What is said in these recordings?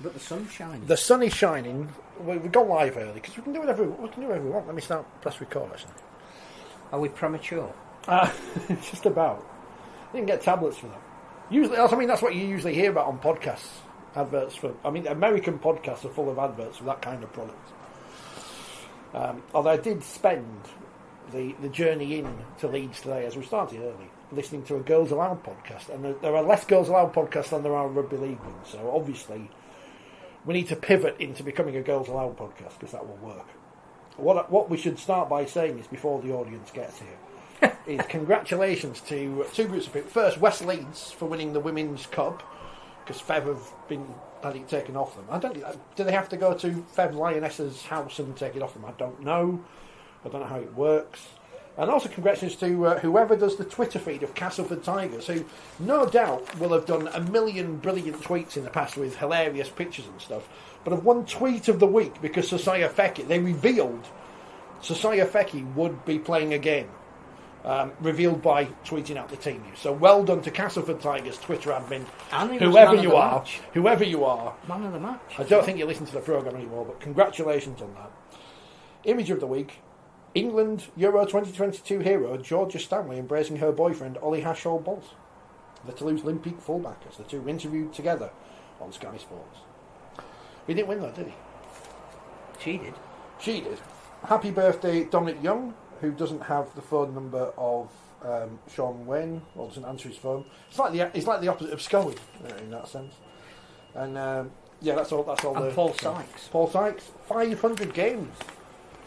But the sun's shining. The sun is shining. We've gone live early because we can do whatever we want. Let me press record. Actually. Are we premature? Just about. You can get tablets for that. Usually, I mean, that's what you usually hear about on podcasts. Adverts for. I mean, American podcasts are full of adverts for that kind of product. Although I did spend the journey in to Leeds today, as we started early, listening to a Girls Aloud podcast, and there are less Girls Aloud podcasts than there are Rugby League ones. So obviously, we need to pivot into becoming a Girls Aloud podcast because that will work. What we should start by saying is, before the audience gets here, is congratulations to two groups of people. First, West Leeds for winning the Women's Cup, because Fev have had it taken off them. Do they have to go to Fev Lioness's house and take it off them? I don't know how it works. And also congratulations to whoever does the Twitter feed of Castleford Tigers, who no doubt will have done a million brilliant tweets in the past with hilarious pictures and stuff, but have won Tweet of the Week because Sosaya Feki, they revealed Sosaya Feki would be playing a game, revealed by tweeting out the team news. So well done to Castleford Tigers Twitter admin, whoever you are. Man of the match. I don't think you listen to the programme anymore, but congratulations on that. Image of the week. England Euro 2022 hero Georgia Stanley embracing her boyfriend Ollie Hashold-Bolt. The Toulouse Olympique fullback, as the two were interviewed together on Sky Sports. He didn't win though, did he? She did. Happy birthday Dominic Young, who doesn't have the phone number of Sean Wayne, or doesn't answer his phone. It's like the opposite of Scully in that sense. And that's all. And Paul Sykes. Paul Sykes, 500 games.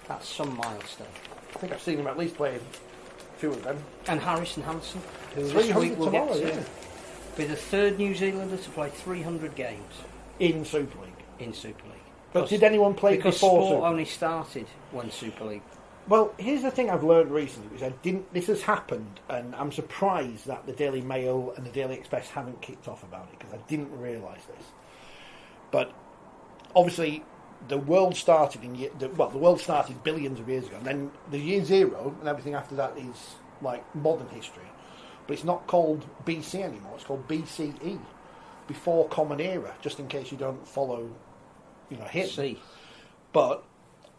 That's some milestone. I think I've seen him at least play two of them. And Harrison Hansen, who this 300 week will tomorrow, get to be the third New Zealander to play 300 games in Super League. But did anyone play because before? Sport only started when Super League. Well, here's the thing I've learned recently, which this has happened, and I'm surprised that the Daily Mail and the Daily Express haven't kicked off about it, because I didn't realise this. But obviously, the world started billions of years ago, and then the year zero and everything after that is like modern history. But it's not called BC anymore; it's called BCE, before Common Era. Just in case you don't follow, him. C. But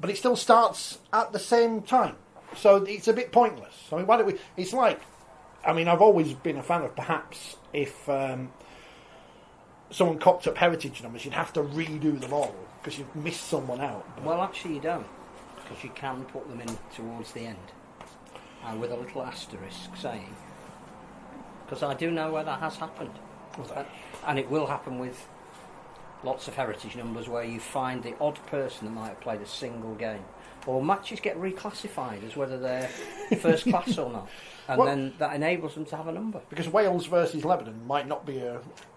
it still starts at the same time, so it's a bit pointless. I mean, why don't we? It's like, I've always been a fan of perhaps if someone cocked up heritage numbers, you'd have to redo them all because you've missed someone out. But well, actually, you don't, because you can put them in towards the end with a little asterisk saying, because I do know where that has happened, and it will happen with lots of heritage numbers where you find the odd person that might have played a single game, or matches get reclassified as whether they're first class or not, and then that enables them to have a number. Because Wales versus Lebanon might not be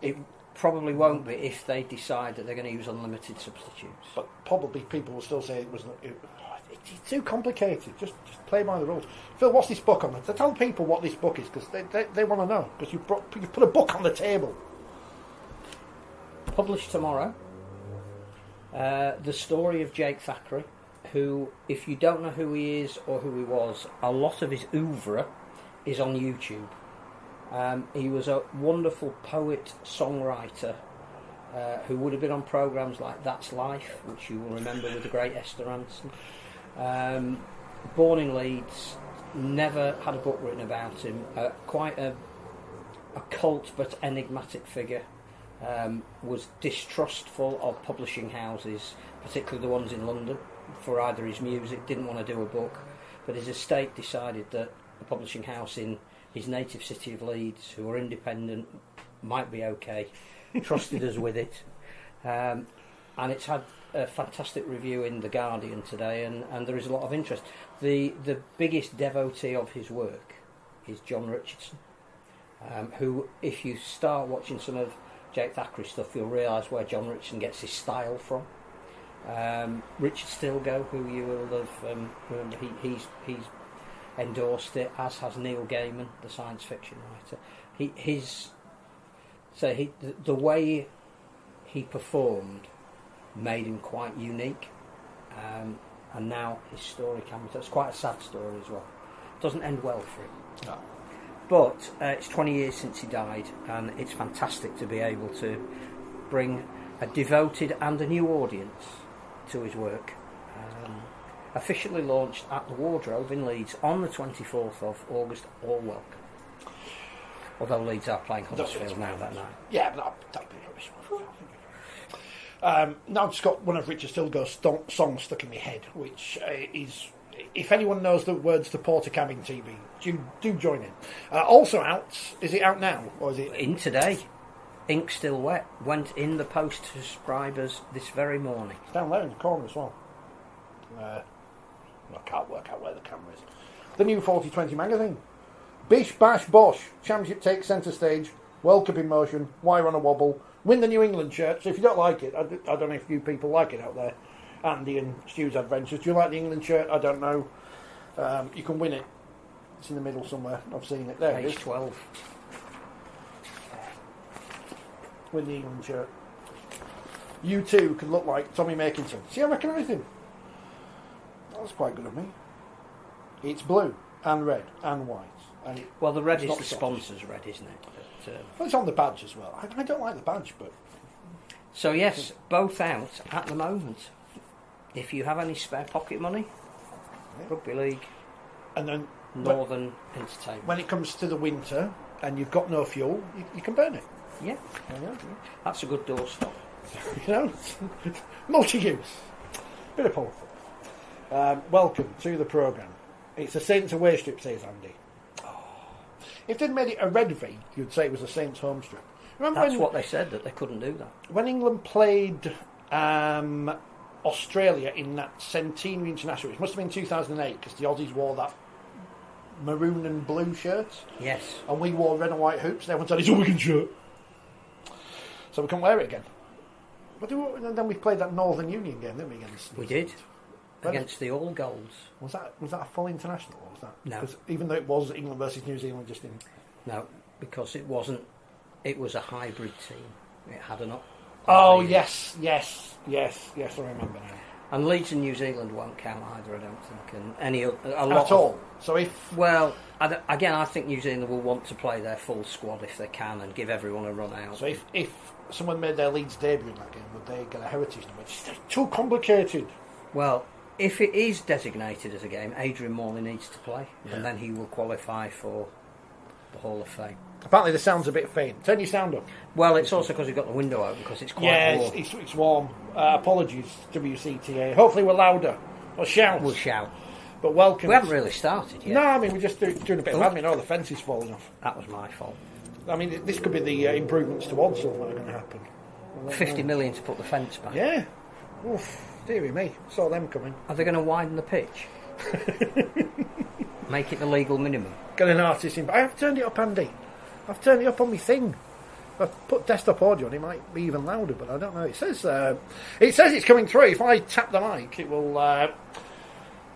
It probably won't be if they decide that they're going to use unlimited substitutes. But probably people will still say it's too complicated. Just play by the rules. Phil, what's this book on? Tell people what this book is, because they want to know. Because you've put a book on the table. Published tomorrow. The story of Jake Thackeray, who, if you don't know who he is or who he was, a lot of his oeuvre is on YouTube. He was a wonderful poet, songwriter, who would have been on programmes like That's Life, which you will remember with the great Esther Ranson. Born in Leeds, never had a book written about him, quite a cult but enigmatic figure. Was distrustful of publishing houses, particularly the ones in London, for either his music, didn't want to do a book, but his estate decided that a publishing house in his native city of Leeds, who were independent, might be okay, trusted us with it, and it's had a fantastic review in The Guardian today, and there is a lot of interest. The biggest devotee of his work is John Richardson, who, if you start watching some of Jake Thackeray stuff, you'll realise where John Richardson gets his style from. Richard Stilgoe, who you will have remember, he's endorsed it, as has Neil Gaiman, the science fiction writer. The way he performed made him quite unique, and now his story it's quite a sad story as well. Doesn't end well for him. No. But it's 20 years since he died, and it's fantastic to be able to bring a devoted and a new audience to his work. Officially launched at the Wardrobe in Leeds on the 24th of August. All welcome. Although Leeds are playing Huddersfield now that night. Yeah, but that'll be rubbish. Now I've just got one of Richard Stilgoe's songs stuck in my head, which is, if anyone knows the words to Porter Cabin TV, do join in. Also out, is it out now? Or is it in today? Ink Still Wet. Went in the post to subscribers this very morning. It's down there in the corner as well. I can't work out where the camera is. The new 4020 magazine. Bish Bash Bosh. Championship takes centre stage. World Cup in motion. Wire on a wobble. Win the New England shirt. So if you don't like it, I don't know if you people like it out there. Andy and Stu's Adventures. Do you like the England shirt? I don't know. You can win it. It's in the middle somewhere. I've seen it. There it is. Page 12. Win the England shirt. You too can look like Tommy Makinson. See, I recognise him. That's quite good of me. It's blue and red and white. And well, the red is the sponsor's red, isn't it? But, well, it's on the badge as well. I don't like the badge, but... So yes, both out at the moment. If you have any spare pocket money, Rugby League, and then Northern Entertainment. When it comes to the winter and you've got no fuel, you can burn it. Yeah. That's a good doorstop. You know, multi-use. Bit of politics. Welcome to the programme. It's a Saints away strip, says Andy. If they'd made it a red V, you'd say it was a Saints home strip. Remember That's what they said, that they couldn't do that. When England played Australia in that centenary international, it must have been 2008, because the Aussies wore that maroon and blue shirt. Yes. And we wore red and white hoops, and everyone said, it's a Wigan shirt. So we can't wear it again. But then we played that Northern Union game, didn't we? We did. Against the All Golds. Was that a full international? Or was that? No. Because even though it was England versus New Zealand, just in. No, because it wasn't. It was a hybrid team. It had an. Oh yes, I remember now. And Leeds and New Zealand won't count either, I don't think, and a lot at all. So if I think New Zealand will want to play their full squad if they can and give everyone a run out. So if someone made their Leeds debut in that game, would they get a heritage number? It's too complicated. Well, if it is designated as a game, Adrian Morley needs to play, and then he will qualify for the Hall of Fame. Apparently the sound's a bit faint. Turn your sound up. Well, it's also because you've got the window open, because it's quite warm. It's warm. Apologies, WCTA. Hopefully we're louder. Or shout. We'll shout. But welcome. We haven't really started yet. No, I mean, we're just doing a bit of admin. Oh, the fence is falling off. That was my fault. I mean, this could be the improvements to Odsall that are going to happen. 50 million to put the fence back. Yeah. Oof, dearie me. Saw them coming. Are they going to widen the pitch? Make it the legal minimum? Get an artist in. I have turned it up, Andy. I've turned it up on my thing. If I put desktop audio on, it might be even louder, but I don't know. It says it's coming through. If I tap the mic, it will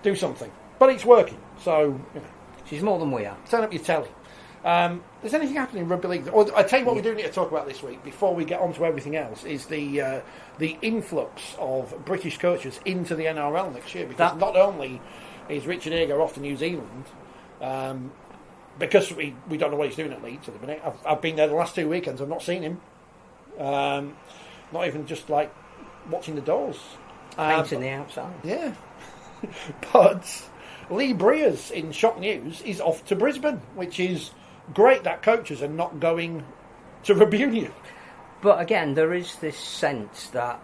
do something. But it's working, so you know. She's more than we are. Turn up your telly. Is anything happening in Rugby League? Or I tell you what, we do need to talk about this week before we get on to everything else. Is the influx of British coaches into the NRL next year? Because not only is Richard Ager off to New Zealand. Because we don't know what he's doing at Leeds at the minute. I've been there the last 2 weekends. I've not seen him. Not even just like watching the doors. Painting the outside. Yeah. But Lee Briers, in shock news, is off to Brisbane, which is great that coaches are not going to Rugby Union. But again, there is this sense that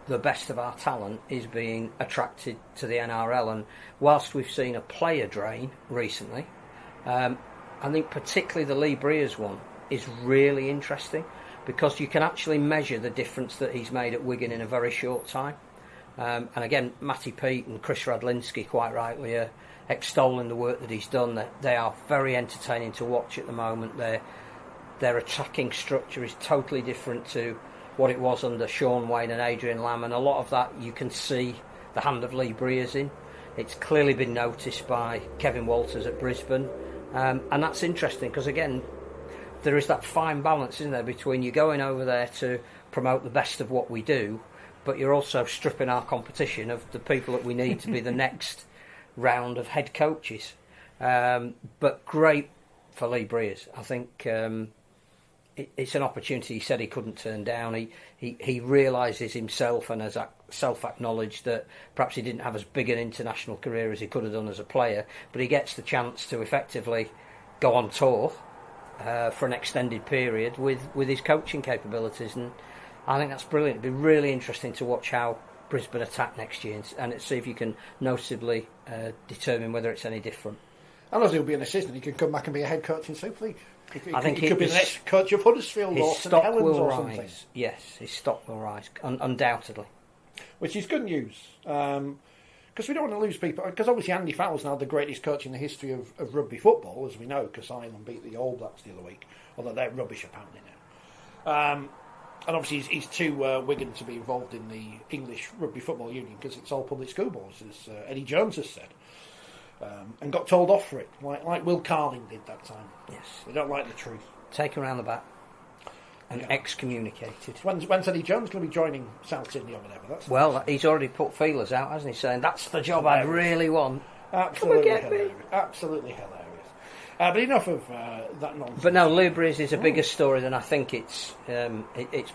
the best of our talent is being attracted to the NRL. And whilst we've seen a player drain recently, I think particularly the Lee Briers one is really interesting because you can actually measure the difference that he's made at Wigan in a very short time. And again, Matty Pete and Chris Radlinski quite rightly are extolling the work that he's done. They are very entertaining to watch at the moment. Their attacking structure is totally different to what it was under Sean Wayne and Adrian Lamb, and a lot of that you can see the hand of Lee Briers in. It's clearly been noticed by Kevin Walters at Brisbane. And that's interesting because, again, there is that fine balance, isn't there, between you going over there to promote the best of what we do, but you're also stripping our competition of the people that we need to be the next round of head coaches. But great for Lee Briers. I think it's an opportunity he said he couldn't turn down. He realises himself and has self-acknowledged that perhaps he didn't have as big an international career as he could have done as a player, but he gets the chance to effectively go on tour for an extended period with his coaching capabilities, and I think that's brilliant. It'd be really interesting to watch how Brisbane attack next year and see if you can noticeably determine whether it's any different. And as he'll be an assistant, he can come back and be a head coach in Super League. I think he could be the next coach of Huddersfield or St Helens or something. Yes, his stock will rise, undoubtedly. Which is good news. Because we don't want to lose people. Because obviously Andy Fowler's now the greatest coach in the history of rugby football, as we know, because Ireland beat the All Blacks the other week. Although they're rubbish apparently now. And obviously he's too Wigan to be involved in the English Rugby Football Union because it's all public school boards, as Eddie Jones has said. And got told off for it, like Will Carling did that time. Yes. They don't like the truth. Taken around the back and excommunicated. When's Eddie Jones going to be joining South Sydney or whatever? He's already put feelers out, hasn't he, saying that's the job I really want. Absolutely hilarious. Absolutely hilarious. But enough of that nonsense. But no, Lou Breeze is a bigger story than I think it's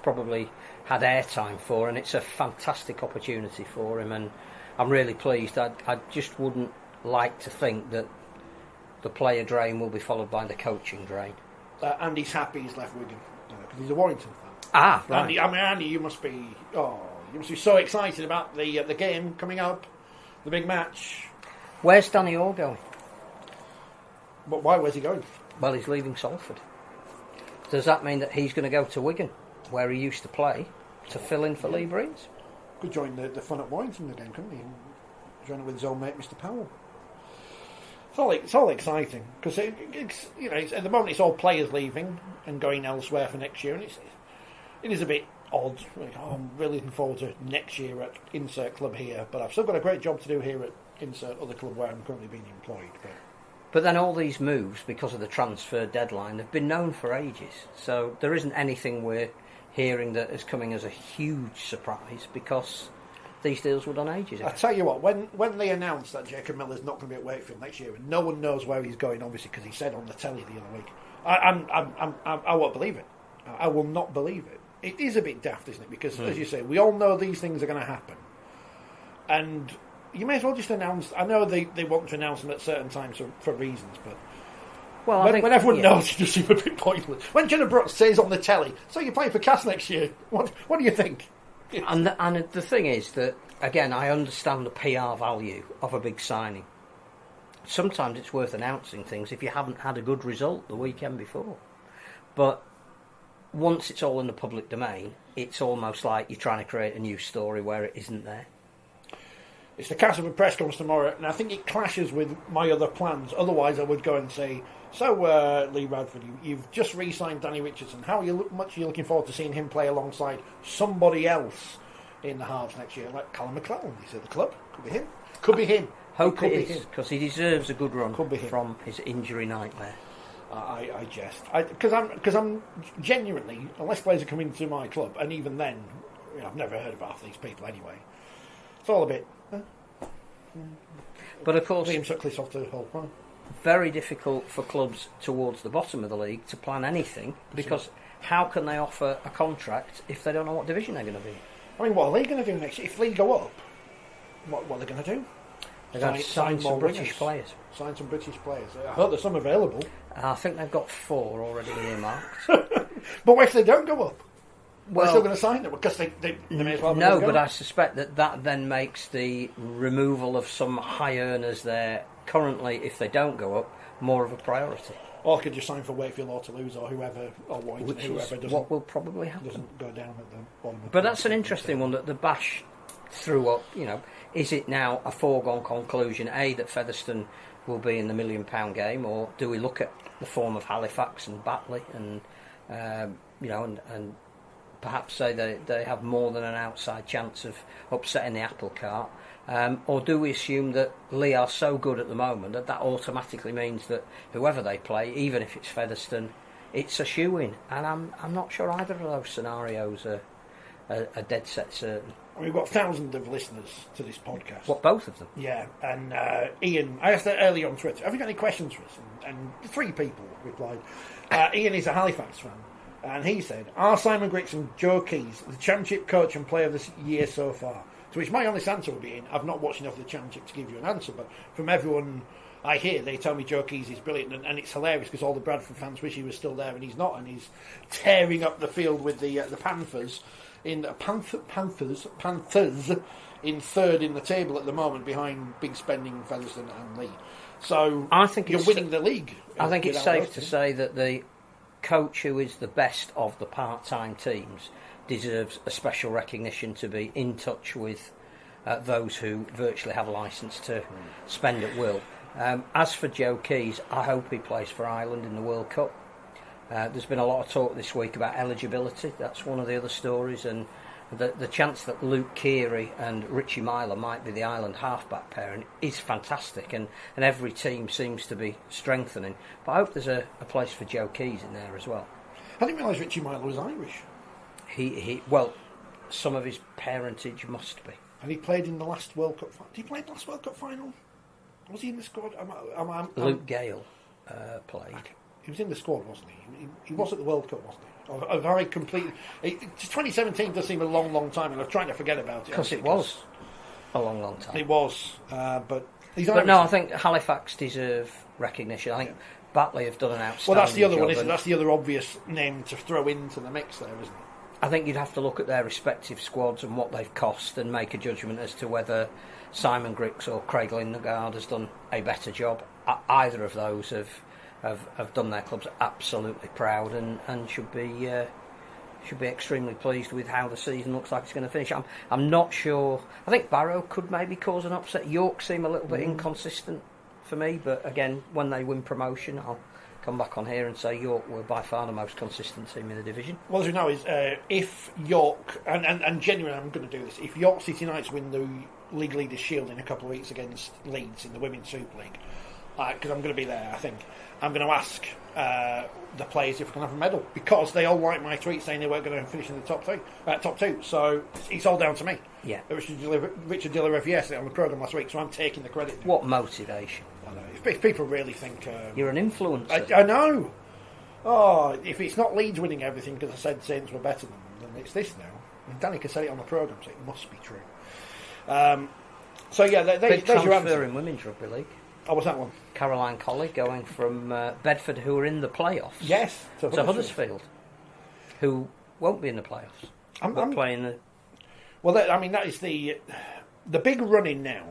probably had airtime for, and it's a fantastic opportunity for him, and I'm really pleased. I just wouldn't like to think that the player drain will be followed by the coaching drain. And he's happy he's left Wigan because he's a Warrington fan. Ah, right. Andy, you must be so excited about the game coming up, the big match. Where's Danny Orr going? But why? Where's he going? Well, he's leaving Salford. Does that mean that he's going to go to Wigan, where he used to play, to fill in for Lee Breeze? Could join the fun at Warrington again, couldn't he? And join it with his old mate, Mr. Powell. It's all exciting because it's at the moment it's all players leaving and going elsewhere for next year, and it is a bit odd. I'm really looking forward to next year at insert club here, but I've still got a great job to do here at insert other club where I'm currently being employed. But then all these moves, because of the transfer deadline, have been known for ages. So there isn't anything we're hearing that is coming as a huge surprise because these deals were done ages ago. I tell you what, when they announced that Jacob Miller's not going to be at Wakefield next year, and no one knows where he's going, obviously, because he said on the telly the other week, I won't believe it. I will not believe it. It is a bit daft, isn't it? Because, as you say, we all know these things are going to happen. And you may as well just announce... I know they want to announce them at certain times for reasons, but... Well, when everyone knows, it just seems a bit pointless. When Jenna Brooks says on the telly, so you're playing for Cass next year, what do you think? And the thing is that, again, I understand the PR value of a big signing. Sometimes it's worth announcing things if you haven't had a good result the weekend before. But once it's all in the public domain, it's almost like you're trying to create a new story where it isn't there. It's the Castleford press conference tomorrow, and I think it clashes with my other plans. Otherwise, I would go and say, so, Lee Radford, you've just re-signed Danny Richardson. How much are you looking forward to seeing him play alongside somebody else in the halves next year, like Callum McClellan? He's at the club. Could be him. Could be him. Hope it is, because he deserves a good run from his injury nightmare. I jest. Because I'm genuinely, unless players are coming to my club, and even then, I've never heard of half these people anyway. It's all a bit... But of course, Liam Sutcliffe's off to Hull. Huh? Very difficult for clubs towards the bottom of the league to plan anything, because how can they offer a contract if they don't know what division they're going to be? I mean, what are they going to do next year? If League go up, what are they going to do? They're going to sign some British players. Sign some British players. I heard there's some available. I think they've got 4 already earmarked. But what if they don't go up? Well, they're still going to sign them because they may as well. No, but I suspect that then makes the removal of some high earners there currently, if they don't go up, more of a priority. Or could just sign for Wakefield or Toulouse or whoever, or Warrington, whoever doesn't. What will probably happen. Doesn't go down at the bottom. But that's an interesting one that the Bash threw up. Is it now a foregone conclusion? A, that Featherstone will be in the £1 million game, or do we look at the form of Halifax and Batley and and perhaps say they have more than an outside chance of upsetting the apple cart? Or do we assume that Lee are so good at the moment that automatically means that whoever they play, even if it's Featherstone, it's a shoe-in? And I'm not sure either of those scenarios are dead set certain. We've got thousands of listeners to this podcast. What, both of them? Yeah, and Ian, I asked that earlier on Twitter, have you got any questions for us? And 3 people replied. Ian is a Halifax fan. And he said, "Are Simon Griggs and Joe Keys the Championship coach and player of the year so far?" To which my honest answer would be, I've not watched enough of the Championship to give you an answer, but from everyone I hear, they tell me Joe Keys is brilliant, and it's hilarious because all the Bradford fans wish he was still there, and he's not, and he's tearing up the field with the Panthers Panthers in third in the table at the moment, behind big spending Featherstone and Lee. So I think you're winning the league. I think it's safe to say that the coach who is the best of the part-time teams deserves a special recognition to be in touch with those who virtually have a licence to spend at will. As for Joe Keys, I hope he plays for Ireland in the World Cup. There's been a lot of talk this week about eligibility. That's one of the other stories, and the chance that Luke Keary and Richie Myler might be the Ireland halfback pair is fantastic, and every team seems to be strengthening. But I hope there's a place for Joe Keys in there as well. I didn't realise Richie Myler was Irish. Well, some of his parentage must be. And he played in the last World Cup final. Did he play in the last World Cup final? Was he in the squad? Luke Gale played. Okay. He was in the squad, wasn't he? He was at the World Cup, wasn't he? A very complete... 2017 does seem a long, long time, and I'm trying to forget about it. Because it was a long, long time. It was, but... But no, I think Halifax deserve recognition. I think Batley have done an outstanding job. Well, that's the other one, isn't it? That's the other obvious name to throw into the mix there, isn't it? I think you'd have to look at their respective squads and what they've cost and make a judgment as to whether Simon Griggs or Craig Lindegaard has done a better job. Either of those have done their clubs absolutely proud and should be extremely pleased with how the season looks like it's going to finish. I'm not sure. I think Barrow could maybe cause an upset. York seem a little bit inconsistent for me, but again, when they win promotion, I'll come back on here and say York were by far the most consistent team in the division. Well, as we know, is if York, and genuinely I'm going to do this, if York City Knights win the League Leaders' Shield in a couple of weeks against Leeds in the Women's Super League, because I'm going to be there, I think, I'm going to ask the players if we can have a medal, because they all like my tweet saying they weren't going to finish in the top two. So it's all down to me. Yeah. Richard Dilleriff yesterday on the programme last week, so I'm taking the credit. What motivation? I know. If people really think... You're an influencer. I know. Oh, if it's not Leeds winning everything because I said Saints were better than them, then it's this now. And Danica said it on the programme, so it must be true. So yeah, big there's your transfer answer. in Women's Rugby League. Oh, what's that one? Caroline Colley going from Bedford, who are in the playoffs. Yes, to Huddersfield, who won't be in the playoffs. I'm playing the... Well, that is the big run-in now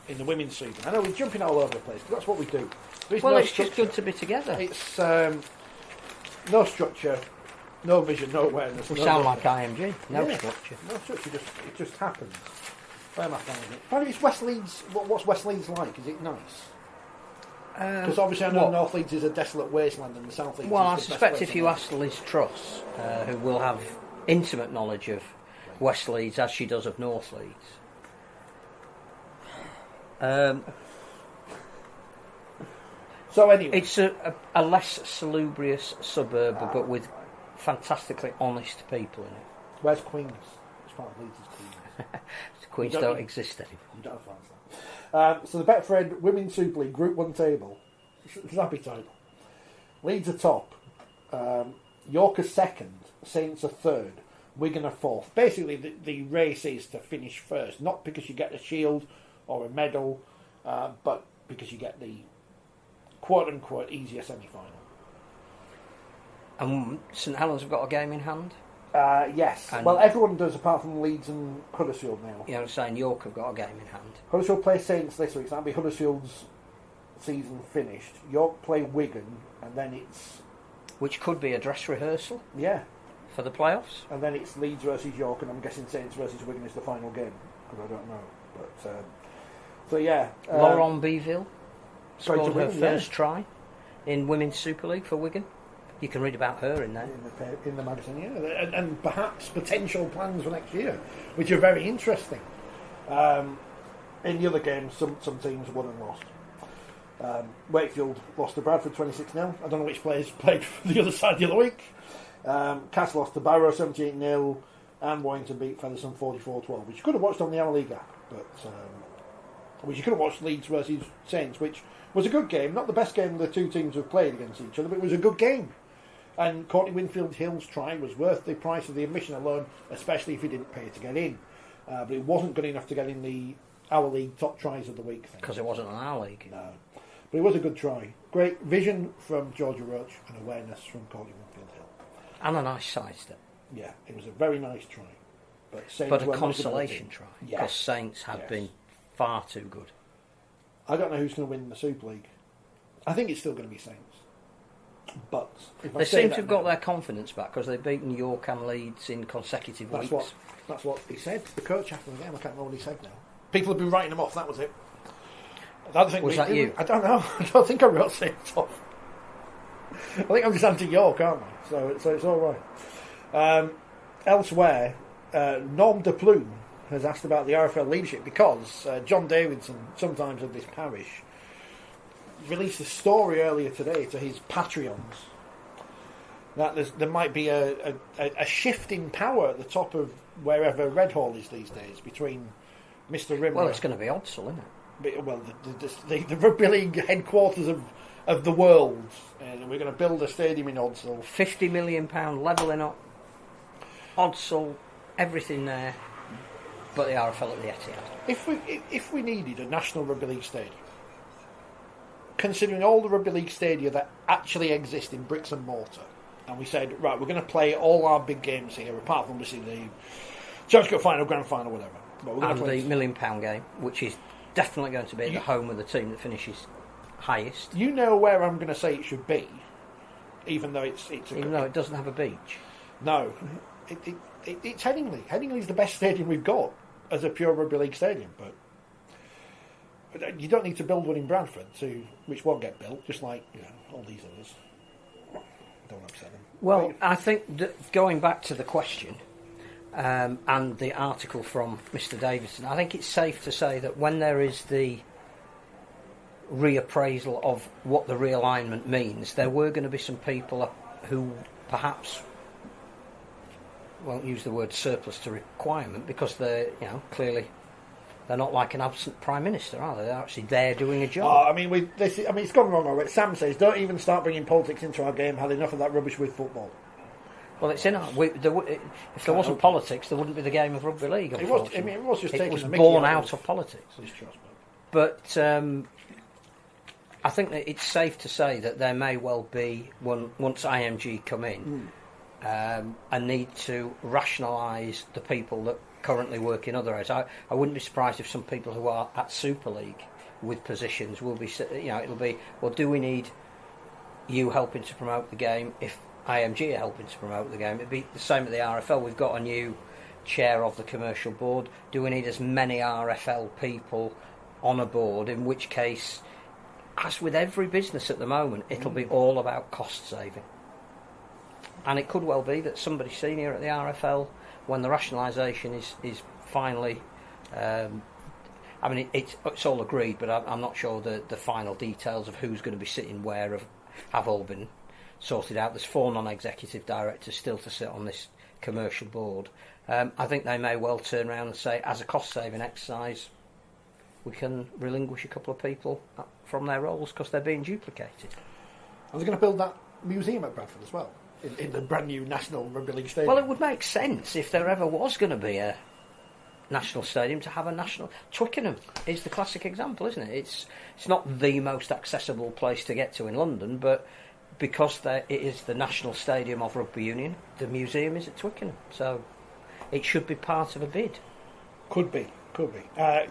in the women's season. I know we're jumping all over the place, but that's what we do. It's just good to be together. It's no structure, no vision, no awareness. We sound like IMG. No structure. No structure. It just happens. Where am I finding it? Apparently, it's West Leeds. What's West Leeds like? Is it nice? Because obviously I know North Leeds is a desolate wasteland and the South Leeds Well, I is the suspect best if you ask Liz Truss, who will have intimate knowledge of West Leeds as she does of North Leeds. So anyway, it's a less salubrious suburb, but with fantastically honest people in it. Where's Queens? It's part of Leeds' Queens. Queens don't exist anymore. You don't fancy that. So the Betfred Women's Super League Group 1 table. Snappy title. Leeds are top. York are second. Saints are third. Wigan are fourth. Basically, the race is to finish first. Not because you get a shield or a medal, but because you get the quote-unquote easier semi-final. And St Helens have got a game in hand? Yes. And well, everyone does apart from Leeds and Huddersfield now. Yeah, I'm saying York have got a game in hand. Huddersfield play Saints this week, so that'll be Huddersfield's season finished. York play Wigan, and then it's... Which could be a dress rehearsal? Yeah. For the playoffs? And then it's Leeds versus York, and I'm guessing Saints versus Wigan is the final game, because I don't know. But, so yeah. Laurent Beville scored her Wigan, first try in Women's Super League for Wigan. You can read about her in there. In the magazine, yeah. And perhaps potential plans for next year, which are very interesting. In the other games, some teams won and lost. Wakefield lost to Bradford 26-0. I don't know which players played for the other side the other week. Cass lost to Barrow 78-0. And Warrington beat Featherstone 44-12, which you could have watched on the Our League app. But which you could have watched Leeds versus Saints, which was a good game. Not the best game the two teams have played against each other, but it was a good game. And Courtney Winfield Hill's try was worth the price of the admission alone, especially if he didn't pay to get in. But it wasn't good enough to get in our league top tries of the week thing. Because it wasn't on our league. No. But it was a good try. Great vision from Georgia Roach and awareness from Courtney Winfield Hill. And a nice sidestep. Yeah, it was a very nice try. But a consolation try. Because Saints have been far too good. I don't know who's going to win the Super League. I think it's still going to be Saints. But they seem to have got their confidence back because they've beaten York and Leeds in consecutive weeks. That's what he said. The coach after the game, I can't remember what he said now. People have been writing him off. That was it. Was that you? I don't know. I don't think I wrote Saints off. I think I'm just anti-York, aren't I? So it's all right. Elsewhere, Norm de Plume has asked about the RFL leadership because John Davidson, sometimes of this parish, released a story earlier today to his Patreons that there might be a shift in power at the top of wherever Redhall is these days between Mr. Rimmer. Well, it's going to be Odsal, isn't it? Well, the Rugby League headquarters of the world, and we're going to build a stadium in Odsal. £50 million levelling up. Odsal, everything there, but the RFL at the Etihad. If we needed a national Rugby League stadium, considering all the Rugby League stadia that actually exist in bricks and mortar, and we said, right, we're going to play all our big games here, apart from obviously the Challenge Cup final, Grand final, whatever. But we're going to play the £1 million game, which is definitely going to be at the home of the team that finishes highest. You know where I'm going to say it should be, even though even though it doesn't have a beach. No, it's Headingley. Headingley's the best stadium we've got as a pure Rugby League stadium, but you don't need to build one in Bradford, which won't get built, just like all these others. Don't upset them. Well, I think that going back to the question and the article from Mr. Davidson, I think it's safe to say that when there is the reappraisal of what the realignment means, there were going to be some people who perhaps won't use the word surplus to requirement because they're clearly. They're not like an absent Prime Minister, are they? They're actually there doing a job. I mean, it's gone wrong already. Sam says, don't even start bringing politics into our game. Had enough of that rubbish with football. Well, it's in our... if there wasn't politics, there wouldn't be the game of Rugby League, unfortunately. It was just taking the mickey born out of politics. But I think that it's safe to say that there may well be, once IMG come in, a need to rationalise the people that currently work in other areas. I wouldn't be surprised if some people who are at Super League with positions will be, it'll be, well, do we need you helping to promote the game if IMG are helping to promote the game? It'd be the same at the RFL. We've got a new chair of the commercial board. Do we need as many RFL people on a board? In which case, as with every business at the moment, it'll be all about cost saving. And it could well be that somebody senior at the RFL, when the rationalisation is finally, it's all agreed, but I'm not sure the final details of who's going to be sitting where have all been sorted out. There's 4 non-executive directors still to sit on this commercial board. I think they may well turn around and say, as a cost-saving exercise, we can relinquish a couple of people from their roles because they're being duplicated. Are they going to build that museum at Bradford as well? In the brand new National Rugby League Stadium? Well, it would make sense if there ever was going to be a national stadium to have a national... Twickenham is the classic example, isn't it? It's not the most accessible place to get to in London, but because it is the national stadium of rugby union, the museum is at Twickenham, so it should be part of a bid. Could be.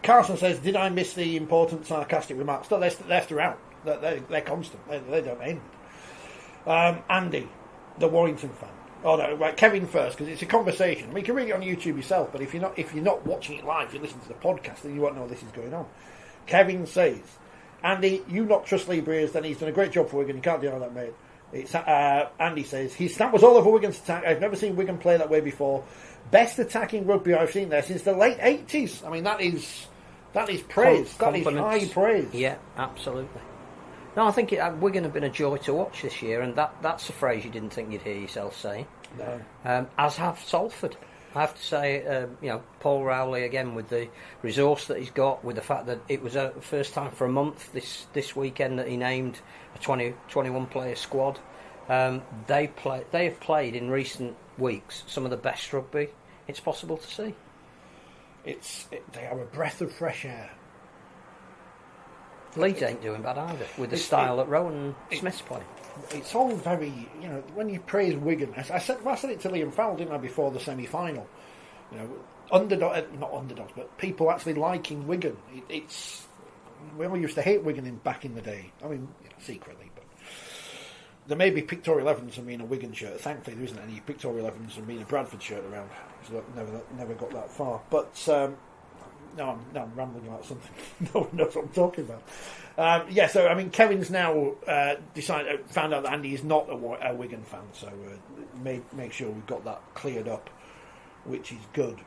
Carson says, did I miss the important sarcastic remarks? No, they're throughout. They're constant. They don't end. Andy, the Warrington fan. Oh no, right, Kevin first, because it's a conversation. I mean, you can read it on YouTube yourself, but if you're not watching it live, you listen to the podcast, then you won't know this is going on. Kevin says, Andy, you not trust Lee Breers, then he's done a great job for Wigan. You can't deny that, mate. Andy says, his snap was all over Wigan's attack. I've never seen Wigan play that way before. Best attacking rugby I've seen there since the late 80s. I mean, that is praise. That is high praise. Yeah, absolutely. No, I think Wigan have been a joy to watch this year, and that's a phrase you didn't think you'd hear yourself saying. No. As have Salford. I have to say, Paul Rowley again with the resource that he's got, with the fact that it was the first time for a month this weekend that he named a 21 player squad. They have played in recent weeks some of the best rugby it's possible to see. They are a breath of fresh air. Leeds ain't doing bad either, with the style that Rowan Smith's playing. It's all very, when you praise Wigan, I said it to Liam Fowle, didn't I, before the semi-final? Not underdogs, but people actually liking Wigan. We all used to hate Wigan back in the day. I mean, secretly, but there may be pictorial evidence of me in a Wigan shirt. Thankfully, there isn't any pictorial evidence of me in a Bradford shirt around. So never got that far. But no, I'm rambling about something. No one knows what I'm talking about. So I mean, Kevin's now found out that Andy is not a Wigan fan, so make sure we've got that cleared up, which is good.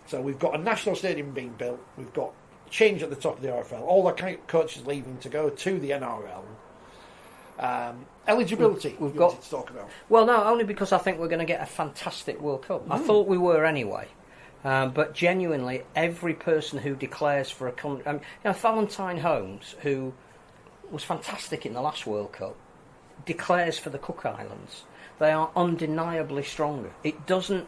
So we've got a national stadium being built. We've got change at the top of the RFL. All the coaches leaving to go to the NRL. Eligibility. We've got to talk about. Well, no, only because I think we're going to get a fantastic World Cup. I thought we were anyway. But genuinely, every person who declares for a country... Valentine Holmes, who was fantastic in the last World Cup, declares for the Cook Islands. They are undeniably stronger. It doesn't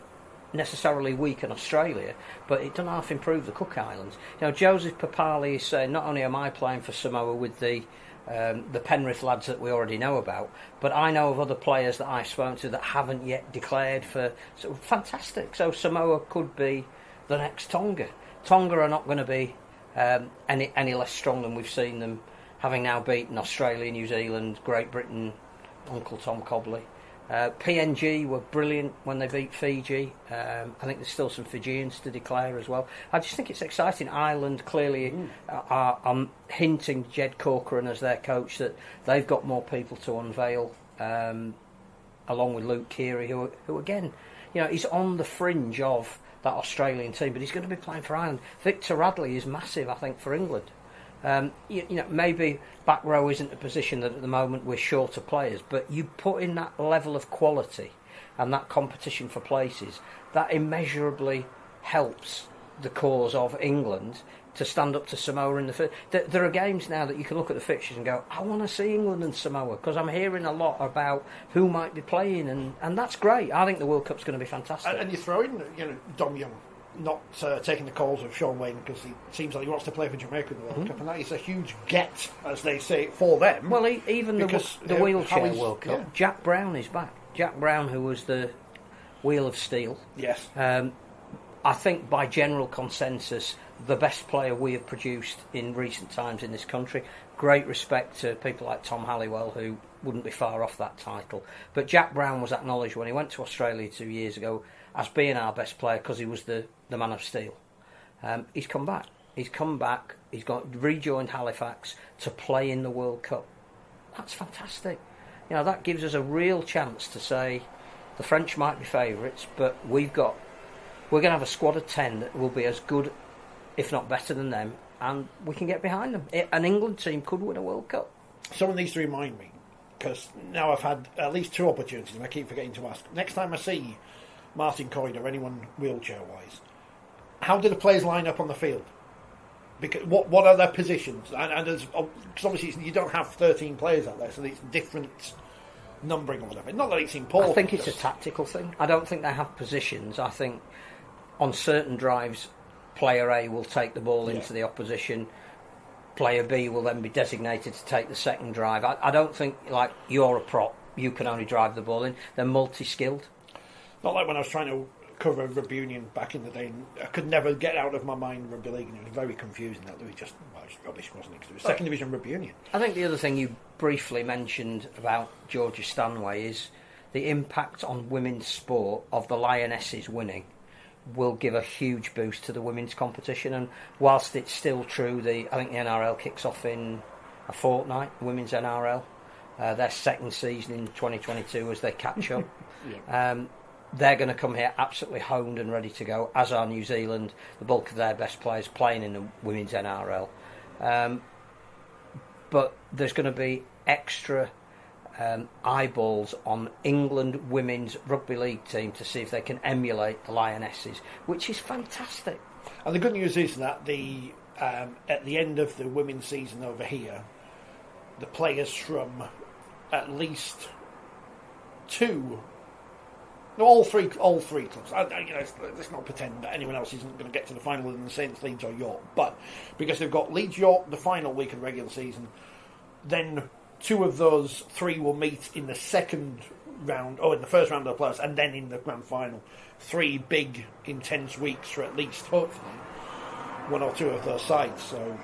necessarily weaken Australia, but it doesn't half improve the Cook Islands. Joseph Papali is saying, not only am I playing for Samoa with the Penrith lads that we already know about, but I know of other players that I've spoken to that haven't yet declared for. So fantastic. So Samoa could be the next Tonga. Tonga are not going to be any less strong than we've seen them, having now beaten Australia, New Zealand, Great Britain, Uncle Tom Cobley. PNG were brilliant when they beat Fiji. I think there's still some Fijians to declare as well. I just think it's exciting. Ireland clearly are hinting Jed Corcoran as their coach that they've got more people to unveil, along with Luke Keary, who again, he's on the fringe of that Australian team, but he's going to be playing for Ireland. Victor Radley is massive, I think, for England. Maybe back row isn't a position that at the moment we're short of players, but you put in that level of quality and that competition for places, that immeasurably helps the cause of England to stand up to Samoa in the first. There are games now that you can look at the fixtures and go, I want to see England and Samoa, because I'm hearing a lot about who might be playing, and that's great. I think the World Cup's going to be fantastic. And you throw in, Dom Young not taking the calls of Sean Wayne because he seems like he wants to play for Jamaica in the World Cup, and that is a huge get, as they say, for them. Well, even the wheelchair World Cup, yeah. Jack Brown is back. Jack Brown, who was the Wheel of Steel. Yes. I think by general consensus, the best player we have produced in recent times in this country. Great respect to people like Tom Halliwell, who wouldn't be far off that title. But Jack Brown was acknowledged when he went to Australia 2 years ago as being our best player because he was the man of steel. He's come back. He's rejoined Halifax to play in the World Cup. That's fantastic. That gives us a real chance to say the French might be favourites, but we're going to have a squad of 10 that will be as good, if not better than them, and we can get behind them. An England team could win a World Cup. Someone needs to remind me, because now I've had at least 2 opportunities and I keep forgetting to ask. Next time I see Martin Coyne or anyone wheelchair-wise, how do the players line up on the field? Because what are their positions? And because obviously you don't have 13 players out there, so it's different numbering or whatever. Not that it's important. I think it's a tactical thing. I don't think they have positions. I think on certain drives, player A will take the ball into the opposition. Player B will then be designated to take the second drive. I don't think, like, you're a prop, you can only drive the ball in. They're multi-skilled. Not like when I was trying to cover rugby union back in the day, and I could never get out of my mind rugby league, and it was very confusing. That it was rubbish, wasn't it? Because it was second division rugby union. I think the other thing you briefly mentioned about Georgia Stanway is the impact on women's sport of the Lionesses winning will give a huge boost to the women's competition. And whilst it's still true, I think the NRL kicks off in a fortnight, women's NRL, their second season in 2022 as they catch up. They're going to come here absolutely honed and ready to go, as are New Zealand, the bulk of their best players playing in the women's NRL. But there's going to be extra eyeballs on England women's rugby league team to see if they can emulate the Lionesses, which is fantastic. And the good news is that at the end of the women's season over here, the players from at least two. No, all three clubs. Let's not pretend that anyone else isn't going to get to the final in the Saints, Leeds or York. But because they've got Leeds, York, the final week of the regular season, then two of those three will meet in the second round, or in the first round of the playoffs, and then in the grand final. 3 big, intense weeks for at least, hopefully, one or two of those sides. So,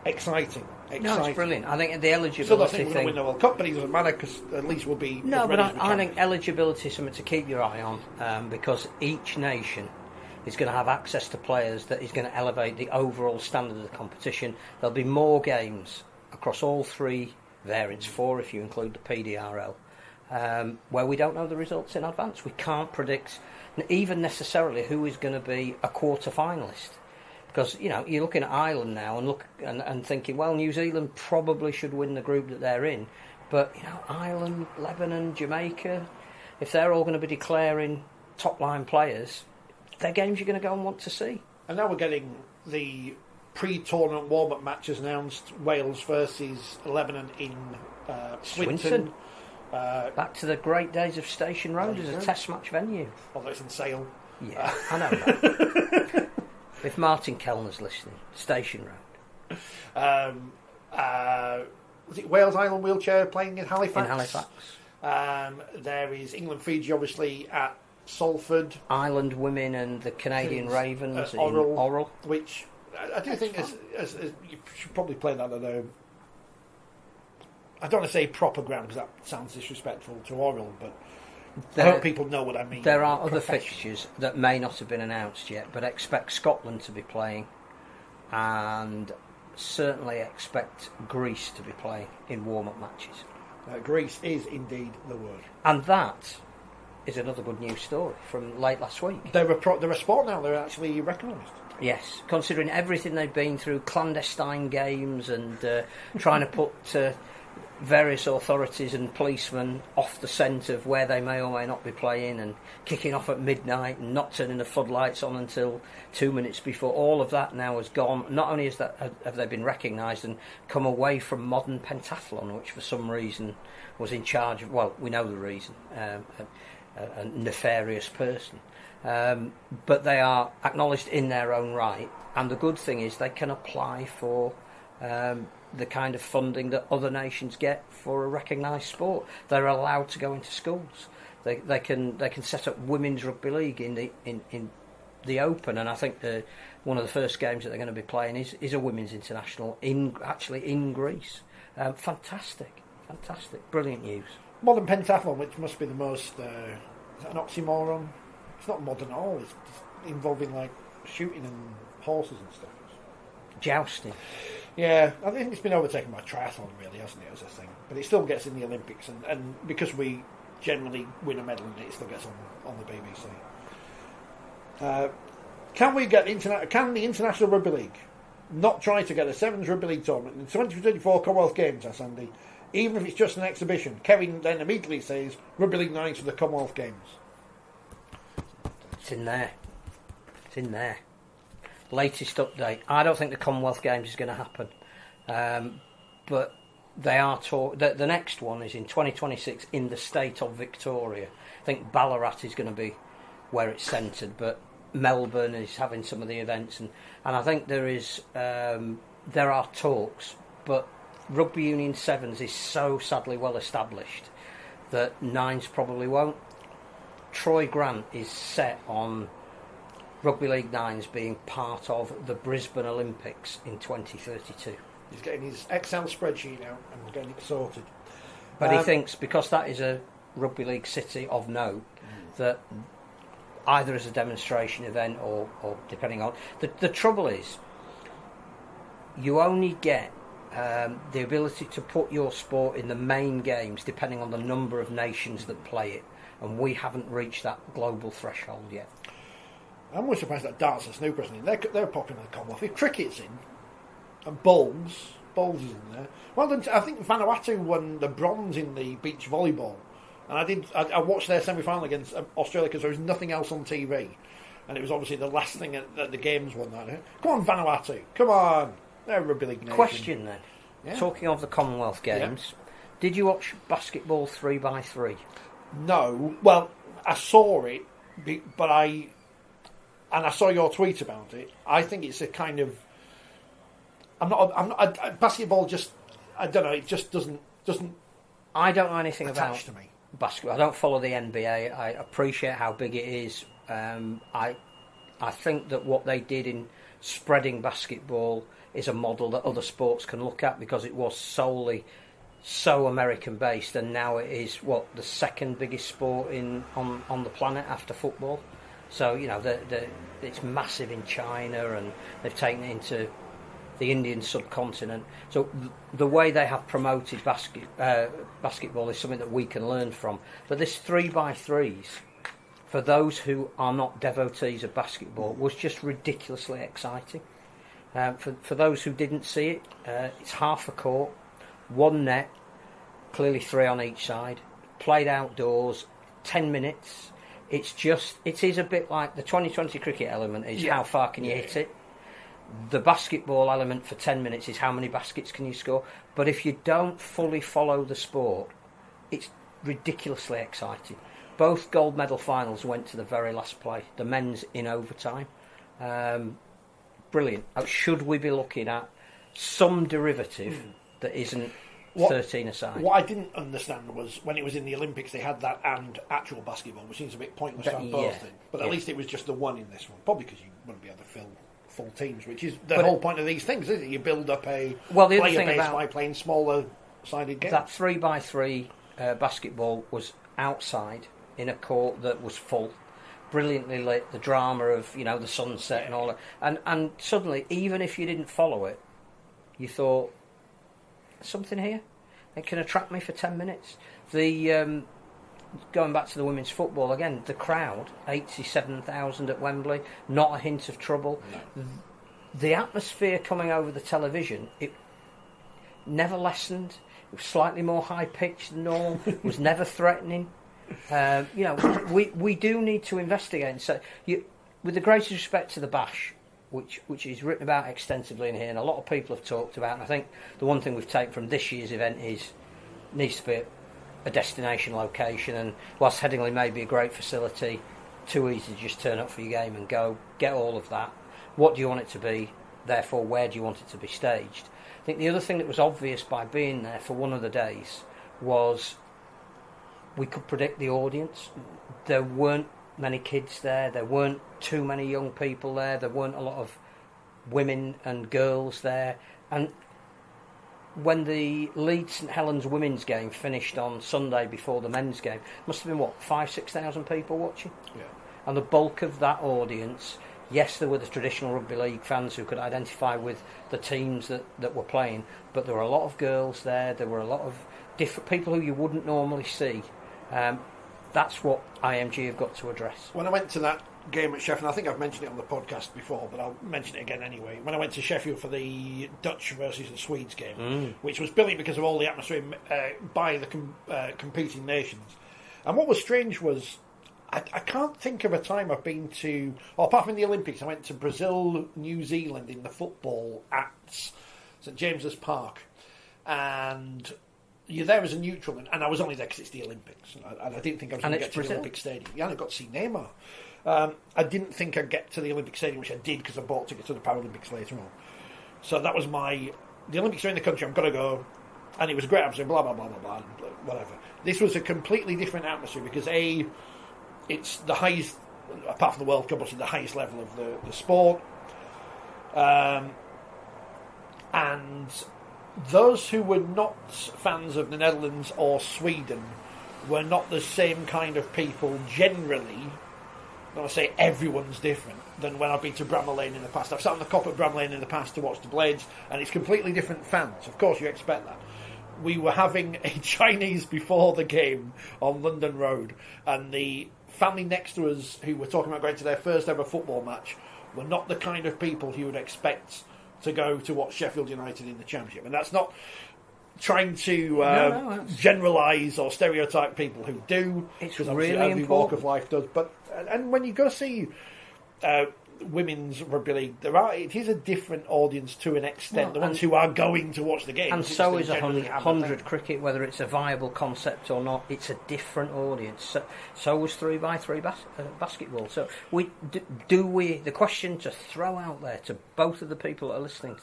exciting. No, it's brilliant. I think the eligibility Still, I think we're going to win the World Cup, but it doesn't matter because at least we'll be. No, but I think eligibility is something to keep your eye on because each nation is going to have access to players that is going to elevate the overall standard of the competition. There'll be more games across all 3 variants, 4 if you include the PDRL, where we don't know the results in advance. We can't predict even necessarily who is going to be a quarter finalist. Because, you're looking at Ireland now and thinking, well, New Zealand probably should win the group that they're in. But, Ireland, Lebanon, Jamaica, if they're all going to be declaring top-line players, they're games you're going to go and want to see. And now we're getting the pre-tournament warm-up matches announced. Wales versus Lebanon in Swinton. Back to the great days of Station Road as a test match venue. Although it's in Sale. Yeah, I know that. If Martin Kellner's listening, Station Road. Was it Wales Island Wheelchair playing in Halifax? In Halifax. There is England Fiji obviously at Salford. Ireland Women and the Canadian Ravens in Orrell. Which I do think as you should probably play that at a. I don't want to say proper ground because that sounds disrespectful to Orrell, but I hope people know what I mean. There are other fixtures that may not have been announced yet, but expect Scotland to be playing and certainly expect Greece to be playing in warm-up matches. Greece is indeed the word. And that is another good news story from late last week. They're a sport now, they're actually recognised. Yes, considering everything they've been through, clandestine games and trying to put various authorities and policemen off the scent of where they may or may not be playing and kicking off at midnight and not turning the floodlights on until 2 minutes before. All of that now has gone. Not only have they been recognised and come away from modern pentathlon, which for some reason was in charge of, well, we know the reason, a nefarious person. But they are acknowledged in their own right, and the good thing is they can apply for the kind of funding that other nations get for a recognised sport. They're allowed to go into schools. They can set up women's rugby league in the open, and I think one of the first games that they're going to be playing is a women's international in Greece. Fantastic, brilliant news. Modern pentathlon, which must be the most is that an oxymoron? It's not modern at all. It's just involving like shooting and horses and stuff. Jousting. Yeah, I think it's been overtaken by triathlon, really, hasn't it, as a thing? But it still gets in the Olympics, and because we generally win a medal in it, it still gets on the BBC. Can the International Rugby League not try to get a Sevens Rugby League tournament in the 2024 Commonwealth Games, asks Andy, even if it's just an exhibition? Kevin then immediately says Rugby League 9 for the Commonwealth Games. It's in there. Latest update. I don't think the Commonwealth Games is going to happen, but they are the next one is in 2026 in the state of Victoria. I think Ballarat is going to be where it's centred, but Melbourne is having some of the events, and I think there are talks, but Rugby Union Sevens is so sadly well established that Nines probably won't. Troy Grant is set on Rugby League Nines being part of the Brisbane Olympics in 2032. He's getting his Excel spreadsheet out and getting it sorted. But he thinks because that is a Rugby League city of note, that either as a demonstration event or depending on... The trouble is, you only get the ability to put your sport in the main games depending on the number of nations that play it. And we haven't reached that global threshold yet. I'm always surprised that darts and snooker isn't in. They're popular in the Commonwealth. If cricket's in, and bowls is in there. Well, I think Vanuatu won the bronze in the beach volleyball, and I watched their semi-final against Australia because there was nothing else on TV, and it was obviously the last thing that the games won that. Come on, Vanuatu! Come on, they're a rugby league nation. Question then. Yeah. Talking of the Commonwealth Games, Did you watch basketball 3x3? No. Well, I saw it, but I saw your tweet about it. I think it's a kind of. Basketball just. I don't know. It just doesn't. I don't know anything about to me. Basketball. I don't follow the NBA. I appreciate how big it is. I think that what they did in spreading basketball is a model that other sports can look at, because it was so American based, and now it is the second biggest sport on the planet after football. So it's massive in China, and they've taken it into the Indian subcontinent. So the way they have promoted basketball is something that we can learn from. But this 3x3s, for those who are not devotees of basketball, was just ridiculously exciting. For those who didn't see it, it's half a court, one net, clearly 3 on each side, played outdoors, 10 minutes. It is a bit like the 2020 cricket element is how far can you hit it. The basketball element for 10 minutes is how many baskets can you score. But if you don't fully follow the sport, it's ridiculously exciting. Both gold medal finals went to the very last play, the men's in overtime. Brilliant. Should we be looking at some derivative that isn't 13 aside? What I didn't understand was when it was in the Olympics, they had that and actual basketball, which seems a bit pointless to have both in. But at least it was just the one in this one. Probably because you wouldn't be able to fill full teams, which is the whole point of these things, isn't it? You build up a player base by playing smaller sided games. That 3x3 basketball was outside in a court that was full, brilliantly lit, the drama of the sunset and all that, and suddenly, even if you didn't follow it, you thought, something here, it can attract me for 10 minutes. The going back to the women's football again, the crowd, 87,000 at Wembley, not a hint of trouble. No. The atmosphere coming over the television, it never lessened. It was slightly more high pitched than normal. It was never threatening. We do need to investigate. So, with the greatest respect to the Bash, which is written about extensively in here, and a lot of people have talked about. And I think the one thing we've taken from this year's event needs to be a destination location. And whilst Headingley may be a great facility, too easy to just turn up for your game and go, get all of that. What do you want it to be? Therefore, where do you want it to be staged? I think the other thing that was obvious by being there for one of the days was we could predict the audience. There weren't many kids there. There weren't too many young people there. There weren't a lot of women and girls there. And when the Leeds St Helens women's game finished on Sunday before the men's game, must have been 5,000-6,000 people watching. Yeah. And the bulk of that audience, yes, there were the traditional Rugby League fans who could identify with the teams that were playing, but there were a lot of girls there. There were a lot of different people who you wouldn't normally see. That's what IMG have got to address. When I went to that game at Sheffield, I think I've mentioned it on the podcast before, but I'll mention it again anyway. When I went to Sheffield for the Dutch versus the Swedes game, which was brilliant because of all the atmosphere by the competing nations. And what was strange was, I can't think of a time I've been to, apart from the Olympics, I went to Brazil, New Zealand in the football at St James's Park. And you're there as a neutral, and I was only there because it's the Olympics. And I didn't think I was going to get to the Olympic Stadium. Yeah, and I got to see Neymar. I didn't think I'd get to the Olympic Stadium, which I did because I bought tickets to the Paralympics later on. So that was the Olympics are in the country, I'm going to go. And it was a great atmosphere, blah, blah, blah, blah, blah, whatever. This was a completely different atmosphere because, it's the highest, apart from the World Cup, obviously the highest level of the sport. And those who were not fans of the Netherlands or Sweden were not the same kind of people generally. I want to say everyone's different than when I've been to Bramall Lane in the past. I've sat on the cop at Bramall Lane in the past to watch the Blades, and it's completely different fans. Of course, you expect that. We were having a Chinese before the game on London Road, and the family next to us who were talking about going to their first ever football match were not the kind of people you would expect to go to watch Sheffield United in the Championship. And that's not trying to generalise or stereotype people who do. It's because really every important. walk of life does. But and when you go see women's rugby league, it is a different audience to an extent. The ones who are going to watch the game, and so is 100 cricket, whether it's a viable concept or not. It's a different audience. So was 3x3 basketball. So the question to throw out there to both of the people that are listening,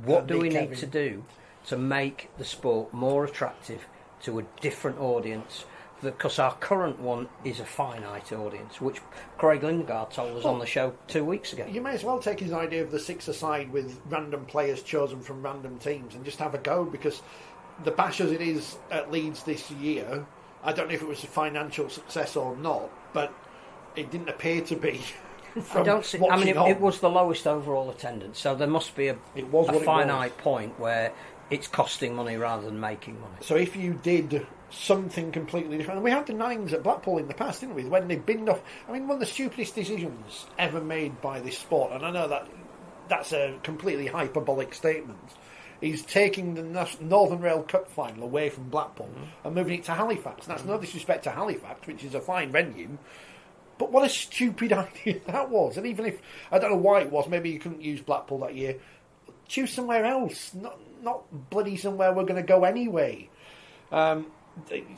what do we need to do to make the sport more attractive to a different audience? Because our current one is a finite audience, which Craig Lingard told us on the show 2 weeks ago. You may as well take his idea of the six-a-side with random players chosen from random teams and just have a go, because the bash as it is at Leeds this year, I don't know if it was a financial success or not, but it didn't appear to be. It was the lowest overall attendance, so there must be a finite point where it's costing money rather than making money. So if you did something completely different, and we had the Nines at Blackpool in the past, didn't we? When they binned off, one of the stupidest decisions ever made by this sport, and I know that's a completely hyperbolic statement, is taking the Northern Rail Cup final away from Blackpool and moving it to Halifax. And that's no disrespect to Halifax, which is a fine venue, but what a stupid idea that was. And even if, I don't know why it was, maybe you couldn't use Blackpool that year, choose somewhere else, not bloody somewhere we're going to go anyway.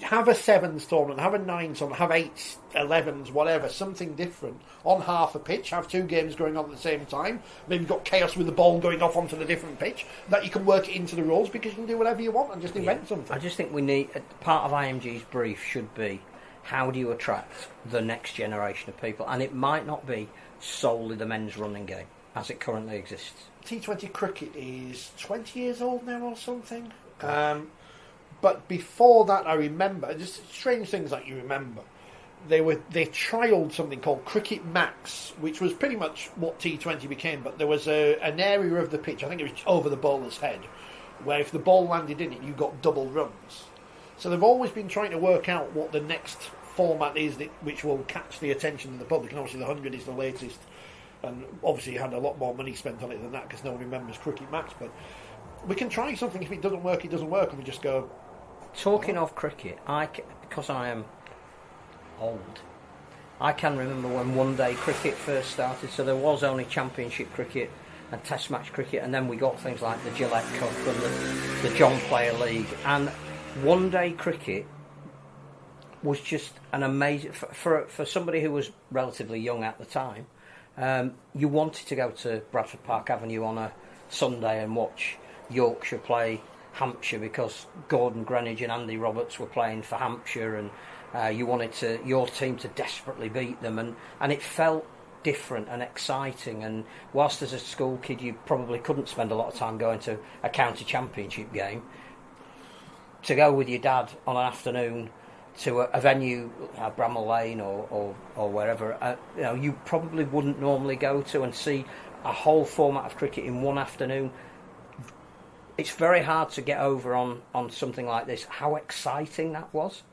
Have a sevens tournament, have a nines tournament, have 8s, 11s, whatever, something different on half a pitch. Have 2 games going on at the same time. Maybe you've got chaos with the ball going off onto the different pitch, that you can work it into the rules, because you can do whatever you want and just invent something. I just think we need, part of IMG's brief should be, how do you attract the next generation of people? And it might not be solely the men's running game as it currently exists. T20 cricket is 20 years old now or something. But before that, I remember, just strange things that you remember. They trialled something called Cricket Max, which was pretty much what T20 became, but there was an area of the pitch, I think it was over the bowler's head, where if the ball landed in it, you got double runs. So they've always been trying to work out what the next format is which will catch the attention of the public, and obviously the 100 is the latest, and obviously you had a lot more money spent on it than that, because no one remembers Cricket Max, but we can try something. If it doesn't work, and we just go... Talking of cricket, because I am old, I can remember when one-day cricket first started. So there was only Championship cricket and Test match cricket, and then we got things like the Gillette Cup and the John Player League. And one-day cricket was just an amazing... For somebody who was relatively young at the time, you wanted to go to Bradford Park Avenue on a Sunday and watch Yorkshire play Hampshire, because Gordon Greenwich and Andy Roberts were playing for Hampshire, and you wanted your team to desperately beat them, and it felt different and exciting. And whilst as a school kid you probably couldn't spend a lot of time going to a county championship game, to go with your dad on an afternoon to a venue, Bramall Lane or wherever, you probably wouldn't normally go to, and see a whole format of cricket in one afternoon. It's very hard to get over on something like this, how exciting that was.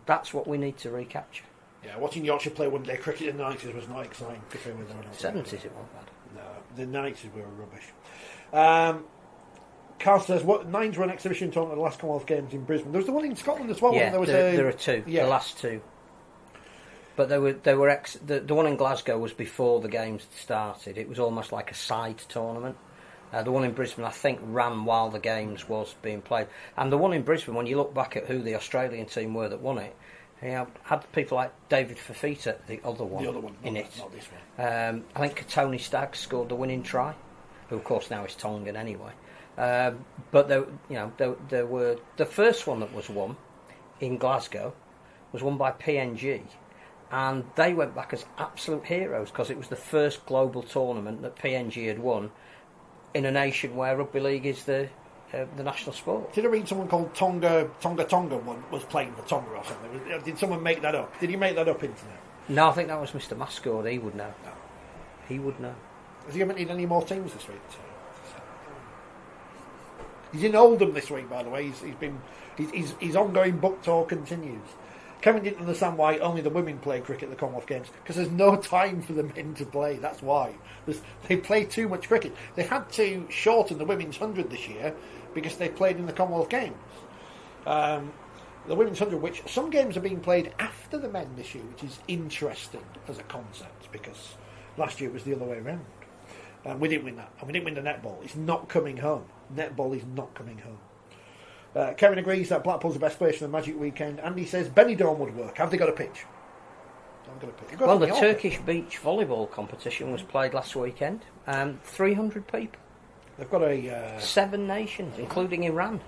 That's what we need to recapture. Yeah, watching Yorkshire play one-day cricket in the 90s was not exciting. 70s it wasn't bad. No, the 90s were rubbish. Carl says, Nines were an exhibition tournament at the last Commonwealth Games in Brisbane. There was the one in Scotland as well. Yeah, there are 2, the last 2. But the one in Glasgow was before the games started. It was almost like a side tournament. The one in Brisbane, I think, ran while the games was being played. And the one in Brisbane, when you look back at who the Australian team were that won it, had people like David Fafita, the other one in it. Not this one. I think Tony Staggs scored the winning try, who of course now is Tongan anyway. But there were the first one that was won in Glasgow was won by PNG, and they went back as absolute heroes because it was the first global tournament that PNG had won in a nation where rugby league is the national sport. Did I read someone called Tonga was playing for Tonga or something? Did someone make that up? Did he make that up, internet? No, I think that was Mr. Mascord. He would know. No. He would know. Has he ever need any more teams this week? He's in Oldham this week, by the way. His ongoing book tour continues. Kevin didn't understand why only the women play cricket at the Commonwealth Games, because there's no time for the men to play. That's why. They play too much cricket. They've had to shorten the women's 100 this year because they played in the Commonwealth Games. The women's 100, which some games are being played after the men this year, which is interesting as a concept, because Last year it was the other way around. And we didn't win that. And we didn't win the netball. It's not coming home. Netball is not coming home. Kevin agrees that Blackpool's the best place for the Magic weekend. Andy says Benidorm would work. Have they got a pitch? Well, the Turkish beach volleyball competition was played last weekend. 300 people. They've got a... 7 nations, including Iran.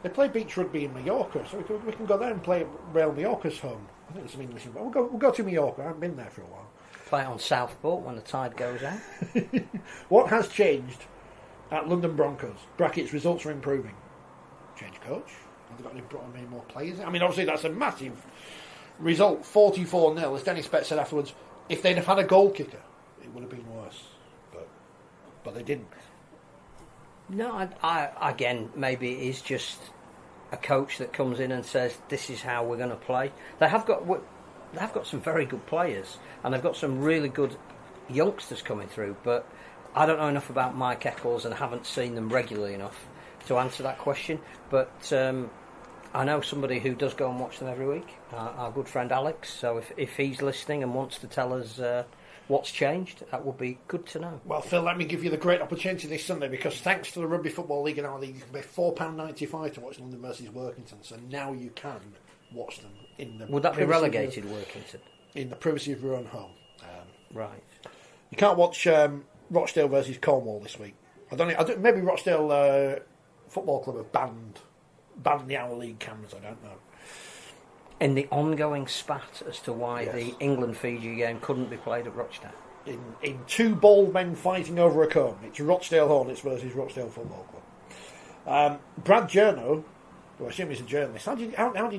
They play beach rugby in Mallorca, so we can go there and play at Real Mallorca's home. I think there's some English involved. We'll go to Mallorca. I haven't been there for a while. Play it on Southport when the tide goes out. What has changed at London Broncos? Brackets, results are improving. Change coach? Have they got any more players? I mean, obviously that's a massive result, 44-0. As Dennis Pett said afterwards, if they'd have had a goal kicker, it would have been worse. But they didn't. No, I again, maybe it is just a coach that comes in and says, this is how we're going to play. They have got some very good players, and they've got some really good youngsters coming through, but I don't know enough about Mike Eccles and haven't seen them regularly enough to answer that question. But I know somebody who does go and watch them every week, our good friend Alex, so if he's listening and wants to tell us what's changed, that would be good to know. Well, Phil, let me give you the great opportunity this Sunday, because thanks to the Rugby Football League and our league, you can pay £4.95 to watch London versus Workington, so now you can watch them in the... Would that be relegated, Workington? In the privacy of your own home. Right. You can't watch Rochdale versus Cornwall this week. Maybe Rochdale Football Club have banned the Our League cameras, I don't know. In the ongoing spat as to why the England-Fiji game couldn't be played at Rochdale. In 2 bald men fighting over a comb. It's Rochdale Hornets versus Rochdale Football Club. Brad Journo, who I assume he's a journalist. How did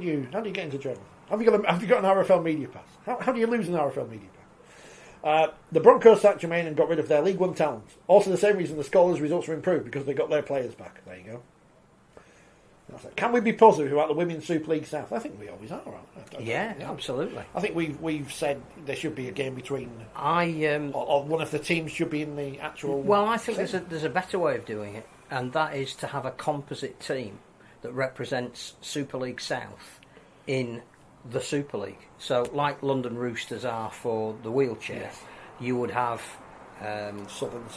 you get into journalism? Have you got an RFL media pass? How do you lose an RFL media pass? The Broncos sacked Jermaine and got rid of their League One talent. Also the same reason the Scholars' results were improved, because they got their players back. There you go. Can we be positive about the Women's Super League South? I think we always are. Yeah, absolutely. I think we've said there should be a game between. Or one of the teams should be in the actual. Well, I think there's a better way of doing it, and that is to have a composite team that represents Super League South in the Super League. So, like London Roosters are for the wheelchair, you would have Southern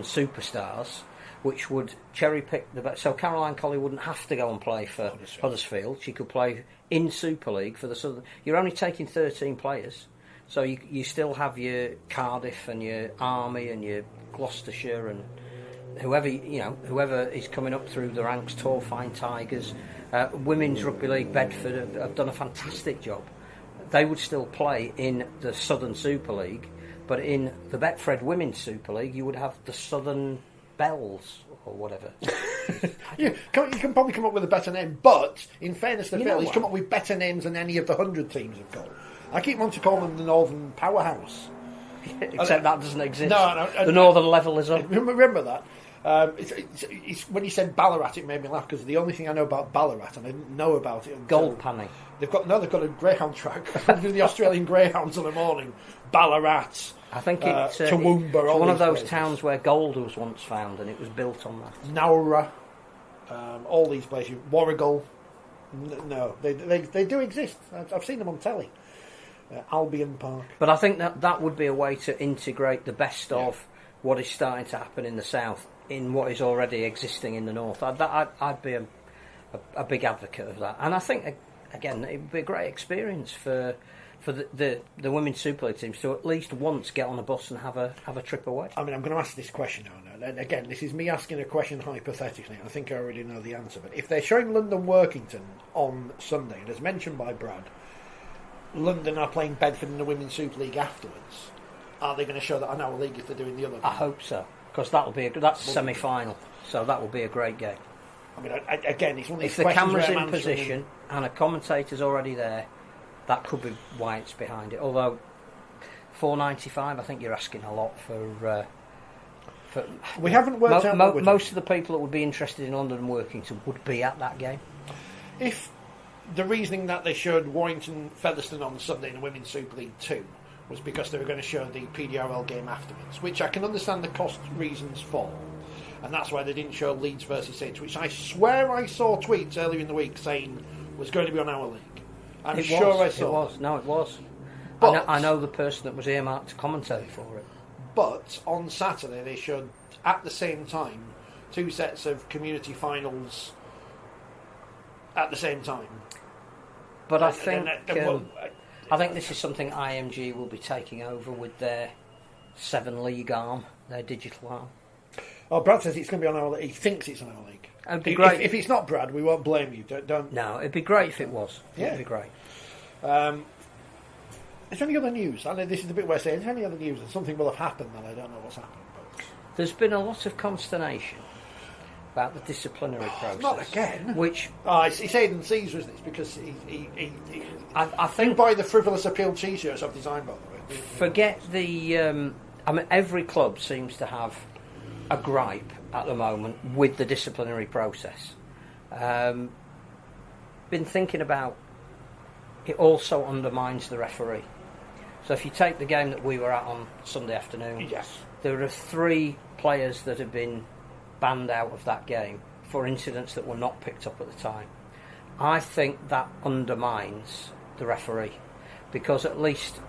Superstars, which would cherry pick the best. So Caroline Colley wouldn't have to go and play for Huddersfield. She could play in Super League for the Southern. You're only taking 13 players, so you still have your Cardiff and your Army and your Gloucestershire and whoever is coming up through the ranks. Torfine Tigers, Women's Rugby League Bedford have done a fantastic job. They would still play in the Southern Super League, but in the Betfred Women's Super League, you would have the Southern Bells or whatever. You can probably come up with a better name, but in fairness to Phil, he's come up with better names than any of the 100 teams have got. I keep wanting to call them the Northern Powerhouse. Except that doesn't exist. No, the Northern level is up. Remember that. It's when you said Ballarat, it made me laugh, because the only thing I know about Ballarat, and I didn't know about it. Gold panning. They've got a greyhound track. The Australian greyhounds in the morning. Ballarat. I think it's Toowoomba, one of those places. Towns where gold was once found, and it was built on that. Nowra, all these places. Warrigal. No, they do exist. I've seen them on telly. Albion Park. But I think that would be a way to integrate the best of what is starting to happen in the south in what is already existing in the north. I'd be a big advocate of that, and I think again it would be a great experience for the Women's Super League teams to at least once get on a bus and have a trip away. I mean, I'm going to ask this question now. And again, this is me asking a question hypothetically. I think I already know the answer. But if they're showing London Workington on Sunday, and as mentioned by Brad, London are playing Bedford in the Women's Super League afterwards, are they going to show that on our league if they're doing the other game? I hope so, because that's semi-final, so that will be a great game. I mean, again, it's one of these if the questions camera's in position and a commentator's already there, that could be why it's behind it. Although $4.95, I think you're asking a lot for. We haven't worked out. Most of the people that would be interested in London and Workington would be at that game. If the reasoning that they showed Warrington Featherstone on Sunday in the Women's Super League 2 was because they were going to show the PDRL game afterwards, which I can understand the cost reasons for, and that's why they didn't show Leeds versus Saints, which I swear I saw tweets earlier in the week saying was going to be on our league. I saw. It was. No, it was. But I know the person that was earmarked to commentate for it. But on Saturday they should, at the same time, 2 sets of community finals at the same time. But I think this is something IMG will be taking over with their 7 league arm, their digital arm. Oh, Brad says it's going to be on our league. He thinks it's on our league. It'd be great. If it's not Brad, we won't blame you. Don't. No, it'd be great if it was. Yeah. It'd be great. Is there any other news? I know this is the bit where I say, is there any other news? And something will have happened that I don't know what's happened. But... There's been a lot of consternation about the disciplinary process. Not again. Which... it's Aidan Caesar, isn't it? It's because I think... You buy the frivolous appeal T-shirts I've designed, by the way. Forget the... I mean, every club seems to have a gripe at the moment with the disciplinary process. Been thinking about it also undermines the referee. So if you take the game that we were at on Sunday afternoon, yes, there are 3 players that have been banned out of that game for incidents that were not picked up at the time. I think that undermines the referee because at least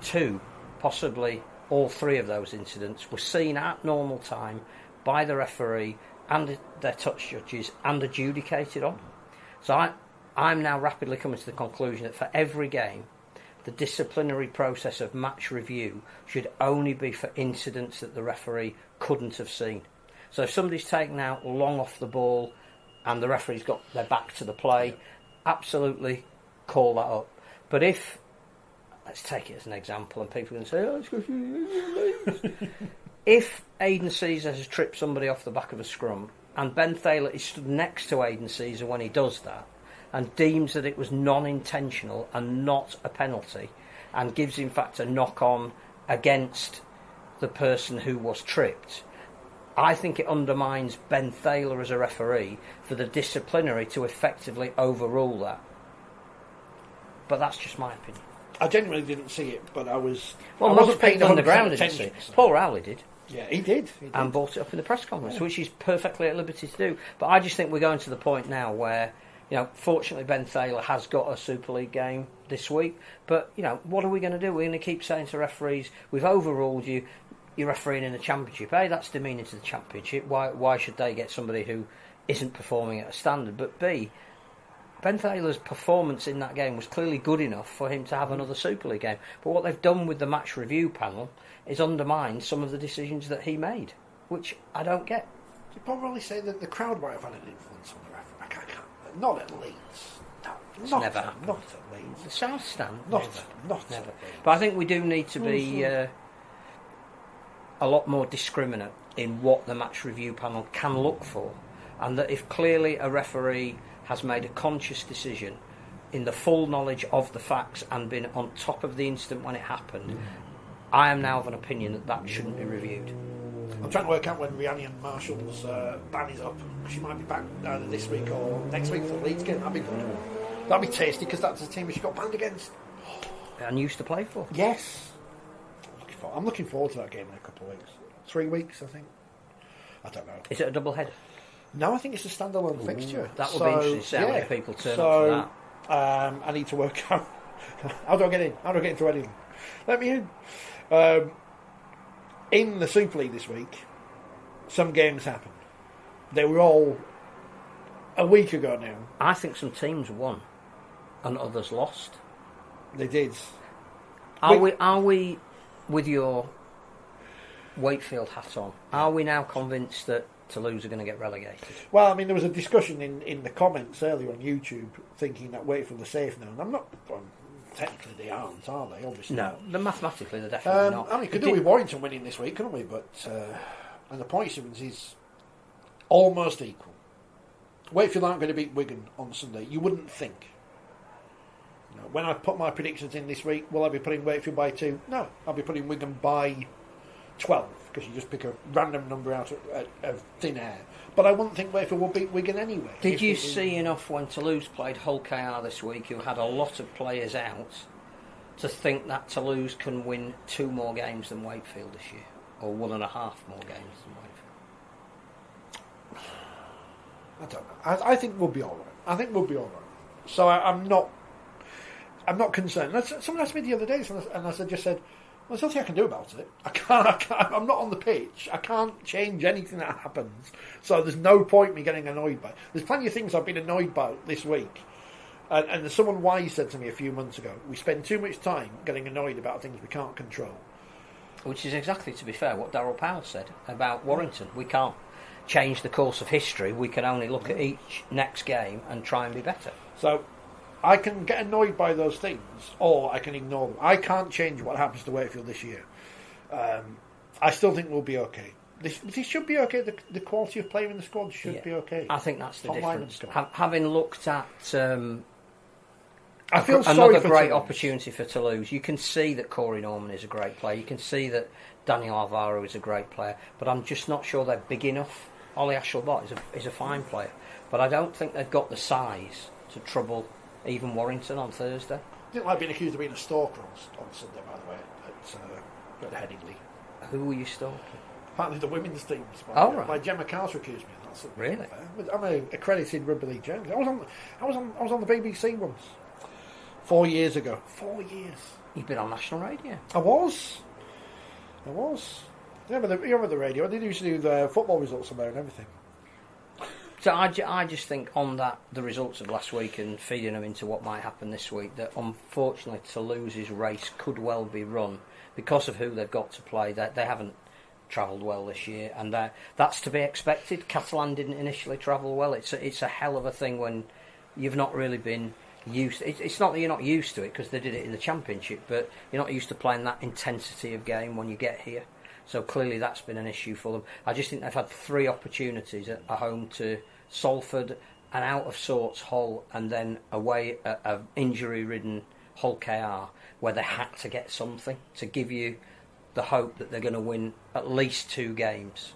2, possibly all 3 of those incidents were seen at normal time by the referee and their touch judges and adjudicated on. So I'm now rapidly coming to the conclusion that for every game, the disciplinary process of match review should only be for incidents that the referee couldn't have seen. So if somebody's taken out long off the ball and the referee's got their back to the play, absolutely call that up. But if, let's take it as an example, and people can say, oh, it's because you lose. If Aidan Caesar has tripped somebody off the back of a scrum and Ben Thaler is stood next to Aidan Caesar when he does that, and deems that it was non-intentional and not a penalty, and gives in fact a knock-on against the person who was tripped, I think it undermines Ben Thaler as a referee for the disciplinary to effectively overrule that. But that's just my opinion. I genuinely didn't see it, but I was... Well, most people on the ground didn't see it. Paul Rowley did. Yeah, he did. And brought it up in the press conference, which he's perfectly at liberty to do. But I just think we're going to the point now where... fortunately Ben Thaler has got a Super League game this week, but, what are we going to do? We're going to keep saying to referees, we've overruled you, you're refereeing in the Championship. A, that's demeaning to the Championship. Why should they get somebody who isn't performing at a standard? But B, Ben Thaler's performance in that game was clearly good enough for him to have another Super League game. But what they've done with the match review panel is undermine some of the decisions that he made, which I don't get. You'd probably say that the crowd might have had an influence on the referee. I can't. Not at Leeds. No, never happened. Not at Leeds. The South Stand? Not never. At Leeds. But I think we do need to be a lot more discriminate in what the match review panel can look for, and that if clearly a referee has made a conscious decision in the full knowledge of the facts and been on top of the incident when it happened, I am now of an opinion that that shouldn't be reviewed. I'm trying to work out when Rhiannon Marshall's ban is up. She might be back either this week or next week for the Leeds game. That'd be good. That'd be tasty because that's the team she got banned against. And used to play for. Yes. I'm looking forward to that game in a couple of weeks. 3 weeks, I think. I don't know. Is it a double header? No, I think it's a standalone fixture. That would be interesting to see how many people turn up for that. I need to work out. How do I get in? How do I get into anything? Let me in. In the Super League this week, some games happened. They were all a week ago now. I think some teams won and others lost. They did. Are we with your Wakefield hat on, are we now convinced that Toulouse are going to get relegated? Well, I mean, there was a discussion in the comments earlier on YouTube thinking that Wakefield are safe now, and I'm not... Technically they aren't, are they? Obviously. No, mathematically they're definitely not. I mean, we could do with Warrington winning this week, couldn't we? But and the point difference is almost equal. Wakefield aren't going to beat Wigan on Sunday. You wouldn't think. When I put my predictions in this week, will I be putting Wakefield by 2? No, I'll be putting Wigan by 12 because you just pick a random number out of thin air. But I wouldn't think Wakefield will beat Wigan anyway. Did you see enough when Toulouse played Hull KR this week, who had a lot of players out, to think that Toulouse can win 2 more games than Wakefield this year? Or 1.5 more games than Wakefield? I don't know. I think we'll be alright. So I'm not... I'm not concerned. Someone asked me the other day, and I just said, well, there's nothing I can do about it. I can't. I'm not on the pitch. I can't change anything that happens. So there's no point me getting annoyed by. There's plenty of things I've been annoyed by this week. And there's someone wise said to me a few months ago, we spend too much time getting annoyed about things we can't control. Which is exactly, to be fair, what Darryl Powell said about Warrington. We can't change the course of history. We can only look at each next game and try and be better. So I can get annoyed by those things, or I can ignore them. I can't change what happens to Wakefield this year. I still think we'll be okay. This should be okay. The quality of player in the squad should be okay. I think that's the difference. Having looked at I feel another great opportunity for Toulouse. You can see that Corey Norman is a great player. You can see that Daniel Alvaro is a great player. But I'm just not sure they're big enough. Ollie Ashelbot is a fine player. But I don't think they've got the size to trouble even Warrington on Thursday. I didn't like being accused of being a stalker on Sunday, by the way, at Headingley. Who were you stalking? Apparently the women's teams. Right. My Gemma Carter accused me of that. Really? I'm an accredited rugby league journalist. I was on the BBC once. 4 years ago. 4 years. You've been on national radio. I was. You remember the radio? They used to do the football results on there and everything. So I just think on that, the results of last week and feeding them into what might happen this week, that unfortunately Toulouse's race could well be run because of who they've got to play. They haven't travelled well this year, and that's to be expected. Catalan didn't initially travel well. It's a hell of a thing when you've not really been used. It's not that you're not used to it, because they did it in the Championship, but you're not used to playing that intensity of game when you get here. So clearly that's been an issue for them. I just think they've had 3 opportunities at home to Salford, an out of sorts Hull, and then away a injury-ridden Hull KR, where they had to get something to give you the hope that they're going to win at least 2 games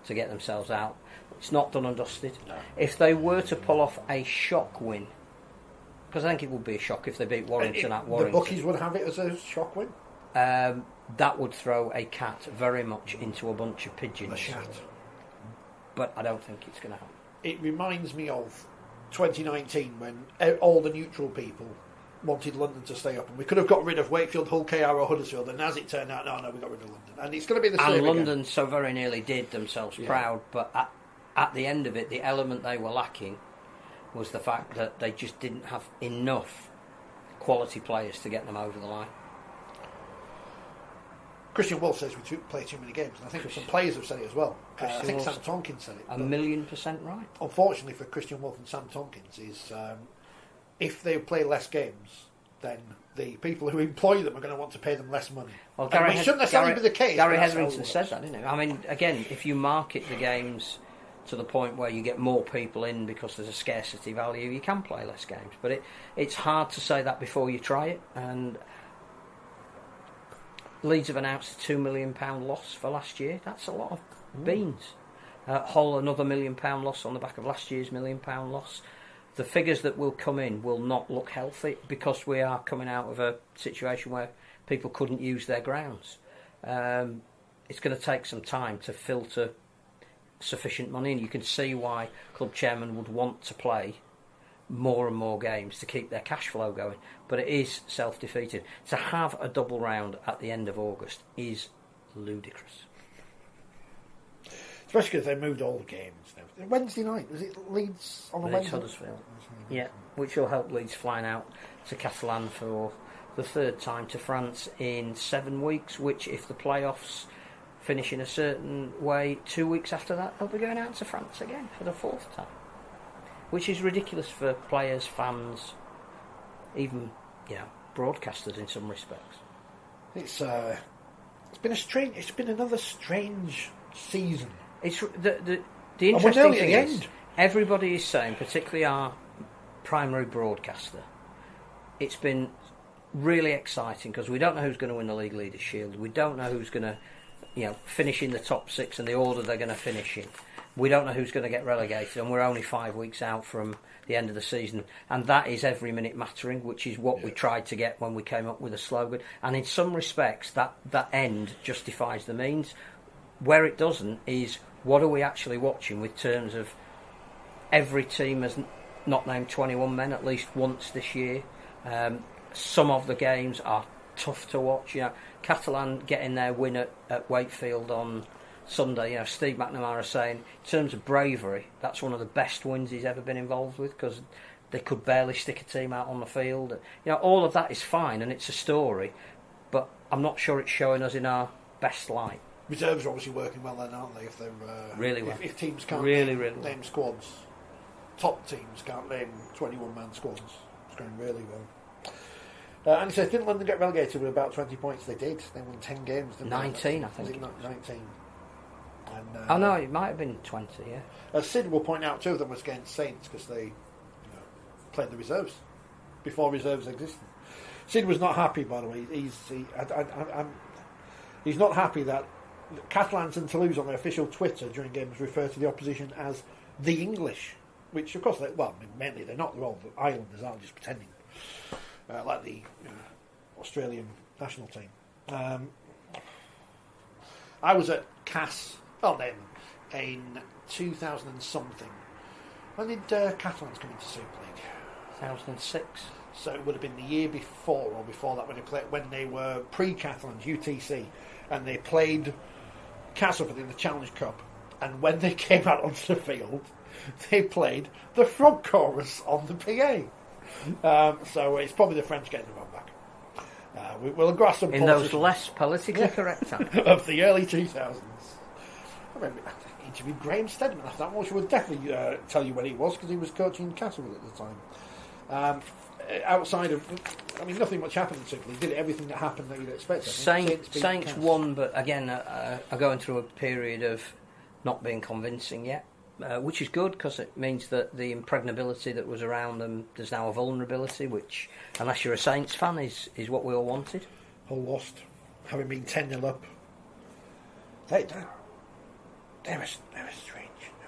to get themselves out. It's not done and dusted. No. If they were to pull off a shock win, because I think it would be a shock if they beat Warrington at Warrington. The bookies would have it as a shock win? That would throw a cat very much into a bunch of pigeons. A shat. But I don't think it's going to happen. It reminds me of 2019 when all the neutral people wanted London to stay up, and we could have got rid of Wakefield, Hull KR or Huddersfield, and as it turned out, no, we got rid of London. And it's going to be the same And London again. so very nearly did themselves proud, but at the end of it, the element they were lacking was the fact that they just didn't have enough quality players to get them over the line. Christian Wolf says we play too many games, and I think some players have said it as well. I think Sam Tompkins said it. 1,000,000% right. Unfortunately for Christian Wolf and Sam Tompkins is if they play less games, then the people who employ them are going to want to pay them less money. Well, which shouldn't necessarily be the case. Gary Hetherington said that, didn't he? I mean, again, if you market the games to the point where you get more people in because there's a scarcity value, you can play less games. But it's hard to say that before you try it. And Leeds have announced a £2 million loss for last year. That's a lot of beans. Hull, another £1 million loss on the back of last year's £1 million loss. The figures that will come in will not look healthy because we are coming out of a situation where people couldn't use their grounds. It's going to take some time to filter sufficient money, and you can see why club chairmen would want to play more and more games to keep their cash flow going. But it is self-defeating. To have a double round at the end of August is ludicrous. Especially because they moved all the games. Wednesday night, was it Leeds on a Wednesday? Huddersfield. Yeah, which will help Leeds flying out to Catalan for the 3rd time to France in 7 weeks, which if the playoffs finish in a certain way, 2 weeks after that, they'll be going out to France again for the 4th time. Which is ridiculous for players, fans, even broadcasters in some respects. It's been another strange season. It's the interesting thing is everybody is saying, particularly our primary broadcaster, it's been really exciting because we don't know who's going to win the League Leaders' Shield. We don't know who's going to finish in the top 6 and the order they're going to finish in. We don't know who's going to get relegated, and we're only 5 weeks out from the end of the season. And that is every minute mattering, which is what we tried to get when we came up with a slogan. And in some respects, that end justifies the means. Where it doesn't is, what are we actually watching with terms of every team has not named 21 men at least once this year. some of the games are tough to watch. You know, Catalan getting their win at Wakefield on Sunday. You know, Steve McNamara saying, in terms of bravery, that's one of the best wins he's ever been involved with, because they could barely stick a team out on the field. You know, all of that is fine and it's a story, but I'm not sure it's showing us in our best light. Reserves are obviously working well then, aren't they? If they're really well. If teams can't name squads, top teams can't name 21-man squads. It's going really well. And he says, didn't London get relegated with about 20 points? They did. They won 10 games. 19, I think. 19. And, oh no, it might have been 20. Yeah. Sid will point out 2 of them was against Saints because they played the reserves before reserves existed. Sid was not happy, by the way. He's not happy that Catalans and Toulouse on their official Twitter during games refer to the opposition as the English, which of course, mainly they're not. They're all the islanders, aren't just pretending, like the Australian national team. I was at CAS, in 2000 and something. When did Catalans come into Super League? 2006. So it would have been the year before or before that when they were pre-Catalans, UTC, and they played Castleford in the Challenge Cup. And when they came out onto the field, they played the Frog Chorus on the PA. So it's probably the French getting the run back. We'll grasp some in those less politically correct times of the early 2000s. I remember I interviewed Graham Stedman after that, which would definitely tell you when he was, because he was coaching Castleford at the time. Outside of, nothing much happened in Super League, did it? Everything that happened that you'd expect. Saints won, but again, are going through a period of not being convincing yet, which is good because it means that the impregnability that was around them, there's now a vulnerability, which, unless you're a Saints fan, is what we all wanted. All lost, having been 10-0 up. They're a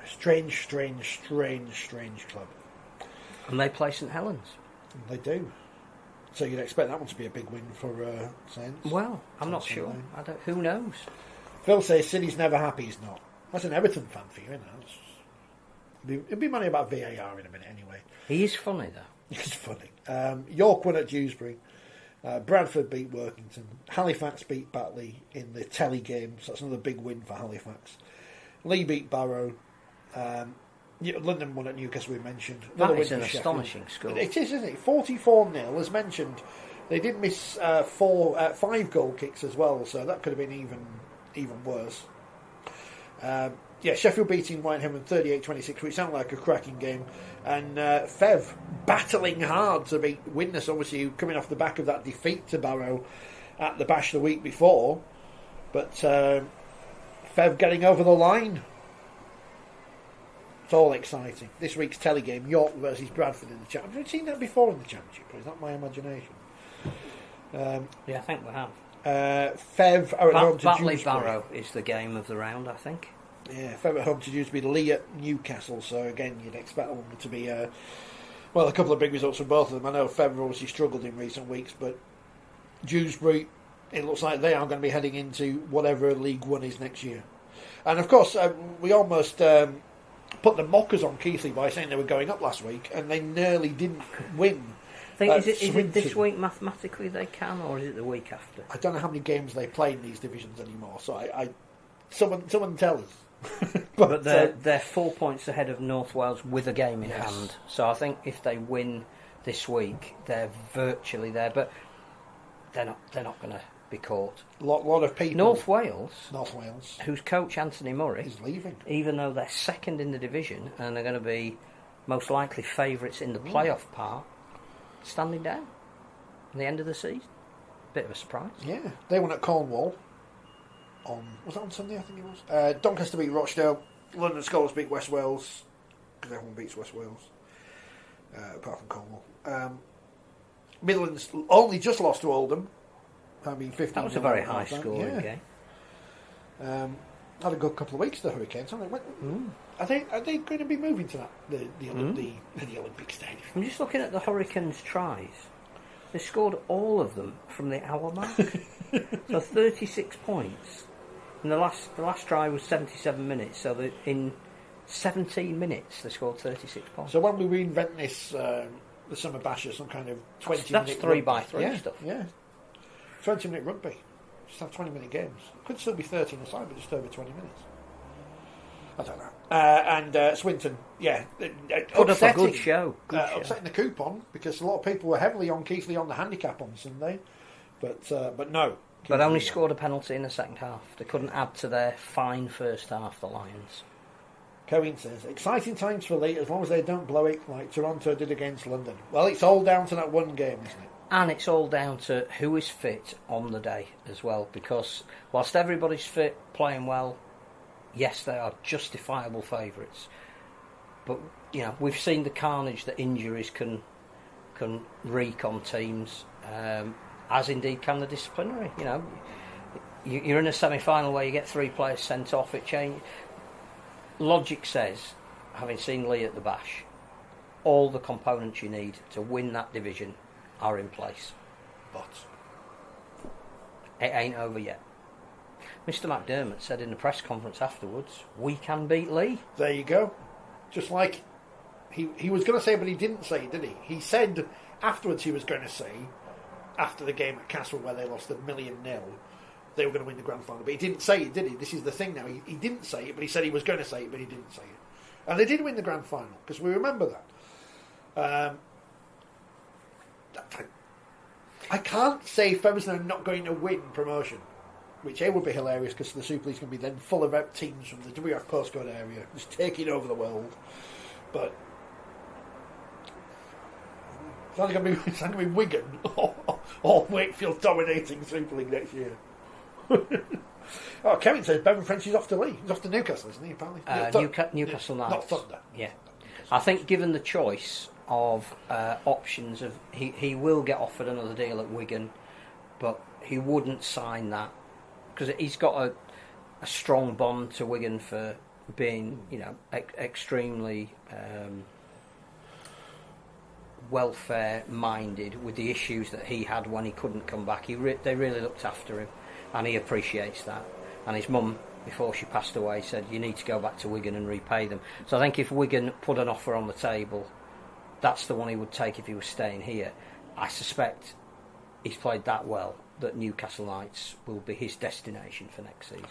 strange club. And they play St Helens. They do. So you'd expect that one to be a big win for Saints. Well, I'm not sure. Who knows? Phil says City's never happy. He's not. That's an Everton fan for you, isn't it? It'll be money about VAR in a minute anyway. He is funny though. He's funny. York won at Dewsbury. Bradford beat Workington. Halifax beat Batley in the Telly game. So that's another big win for Halifax. Lee beat Barrow. London won at Newcastle, we mentioned. That is an astonishing score. It is, isn't it? 44-0, as mentioned. They did miss 5 goal kicks as well, so that could have been even worse. Sheffield beating Whitehaven 38-26, which sounded like a cracking game. And Fev battling hard to beat Widnes, obviously coming off the back of that defeat to Barrow at the Bash the week before. But Fev getting over the line. It's all exciting. This week's Telly game, York versus Bradford in the Championship. Have you seen that before in the Championship? Or is that my imagination? Yeah, I think we have. Fev are at home to Batley Dewsbury. Barrow is the game of the round, I think. Yeah, Fev at home to Dewsbury. Lee at Newcastle. So again, you'd expect them to be a couple of big results from both of them. I know Fev obviously struggled in recent weeks, but Dewsbury, it looks like they are going to be heading into whatever League One is next year. And of course, we almost put the mockers on Keighley by saying they were going up last week, and they nearly didn't win. Is it this week mathematically they can, or is it the week after? I don't know how many games they play in these divisions anymore, so someone tell us. but they're 4 points ahead of North Wales with a game in hand. So I think if they win this week, they're virtually there, but they're not going to be caught. A lot of people. North Wales, whose coach Anthony Murray is leaving, even though they're second in the division and they're going to be most likely favourites in the playoff part, standing down at the end of the season. Bit of a surprise. Yeah, they won at Cornwall. Was that on Sunday? I think it was. Doncaster beat Rochdale. London Skolars beat West Wales, because everyone beats West Wales apart from Cornwall. Midlands only just lost to Oldham. That was a very high scoring game. Had a good couple of weeks, the Hurricanes. Are they going to be moving to that the Olympic Stadium? I'm just looking at the Hurricanes' tries. They scored all of them from the hour mark. So 36 points. And the last try was 77 minutes. So in 17 minutes they scored 36 points. So when we reinvent this the Summer Basher, some kind of 20-minute That's 3x3 stuff. Yeah, 20-minute rugby. Just have 20-minute games. Could still be 13 aside, but just over 20 minutes. I don't know. And Swinton, Put up a good show. Upsetting the coupon because a lot of people were heavily on Keithley on the handicap on Sunday, but no. But only scored a penalty in the second half. They couldn't add to their fine first half, the Lions. Cohen says, exciting times for Leigh as long as they don't blow it like Toronto did against London. Well, it's all down to that one game, isn't it? And it's all down to who is fit on the day as well, because whilst everybody's fit, playing well, yes, they are justifiable favourites. But, we've seen the carnage that injuries can wreak on teams, as indeed can the disciplinary. You're in a semi-final where you get 3 players sent off, it changes. Logic says, having seen Leigh at the Bash, all the components you need to win that division are in place. But it ain't over yet. Mr. McDermott said in the press conference afterwards, we can beat Leigh. There you go. Just like he was going to say, but he didn't say, did he? He said afterwards he was going to say, after the game at Castle where they lost 1,000,000, they were going to win the grand final. But he didn't say it, did he? This is the thing now. He didn't say it, but he said he was going to say it, but he didn't say it. And they did win the grand final, because we remember that. I can't say Featherston are not going to win promotion, which would be hilarious because the Super League's going to be then full of teams from the WF postcode area just taking over the world. But it's only going to be Wigan or Wakefield dominating Super League next year. Kevin says Bevan French is off to Leigh. He's off to Newcastle, isn't he? Apparently, Newcastle Knights. Not Thunder. Yeah, I think given the choice of options, he will get offered another deal at Wigan, but he wouldn't sign that because he's got a strong bond to Wigan for being, extremely welfare minded with the issues that he had when he couldn't come back. They really looked after him, and he appreciates that. And his mum, before she passed away, said you need to go back to Wigan and repay them. So I think if Wigan put an offer on the table, that's the one he would take if he was staying here. I suspect he's played that well that Newcastle Knights will be his destination for next season.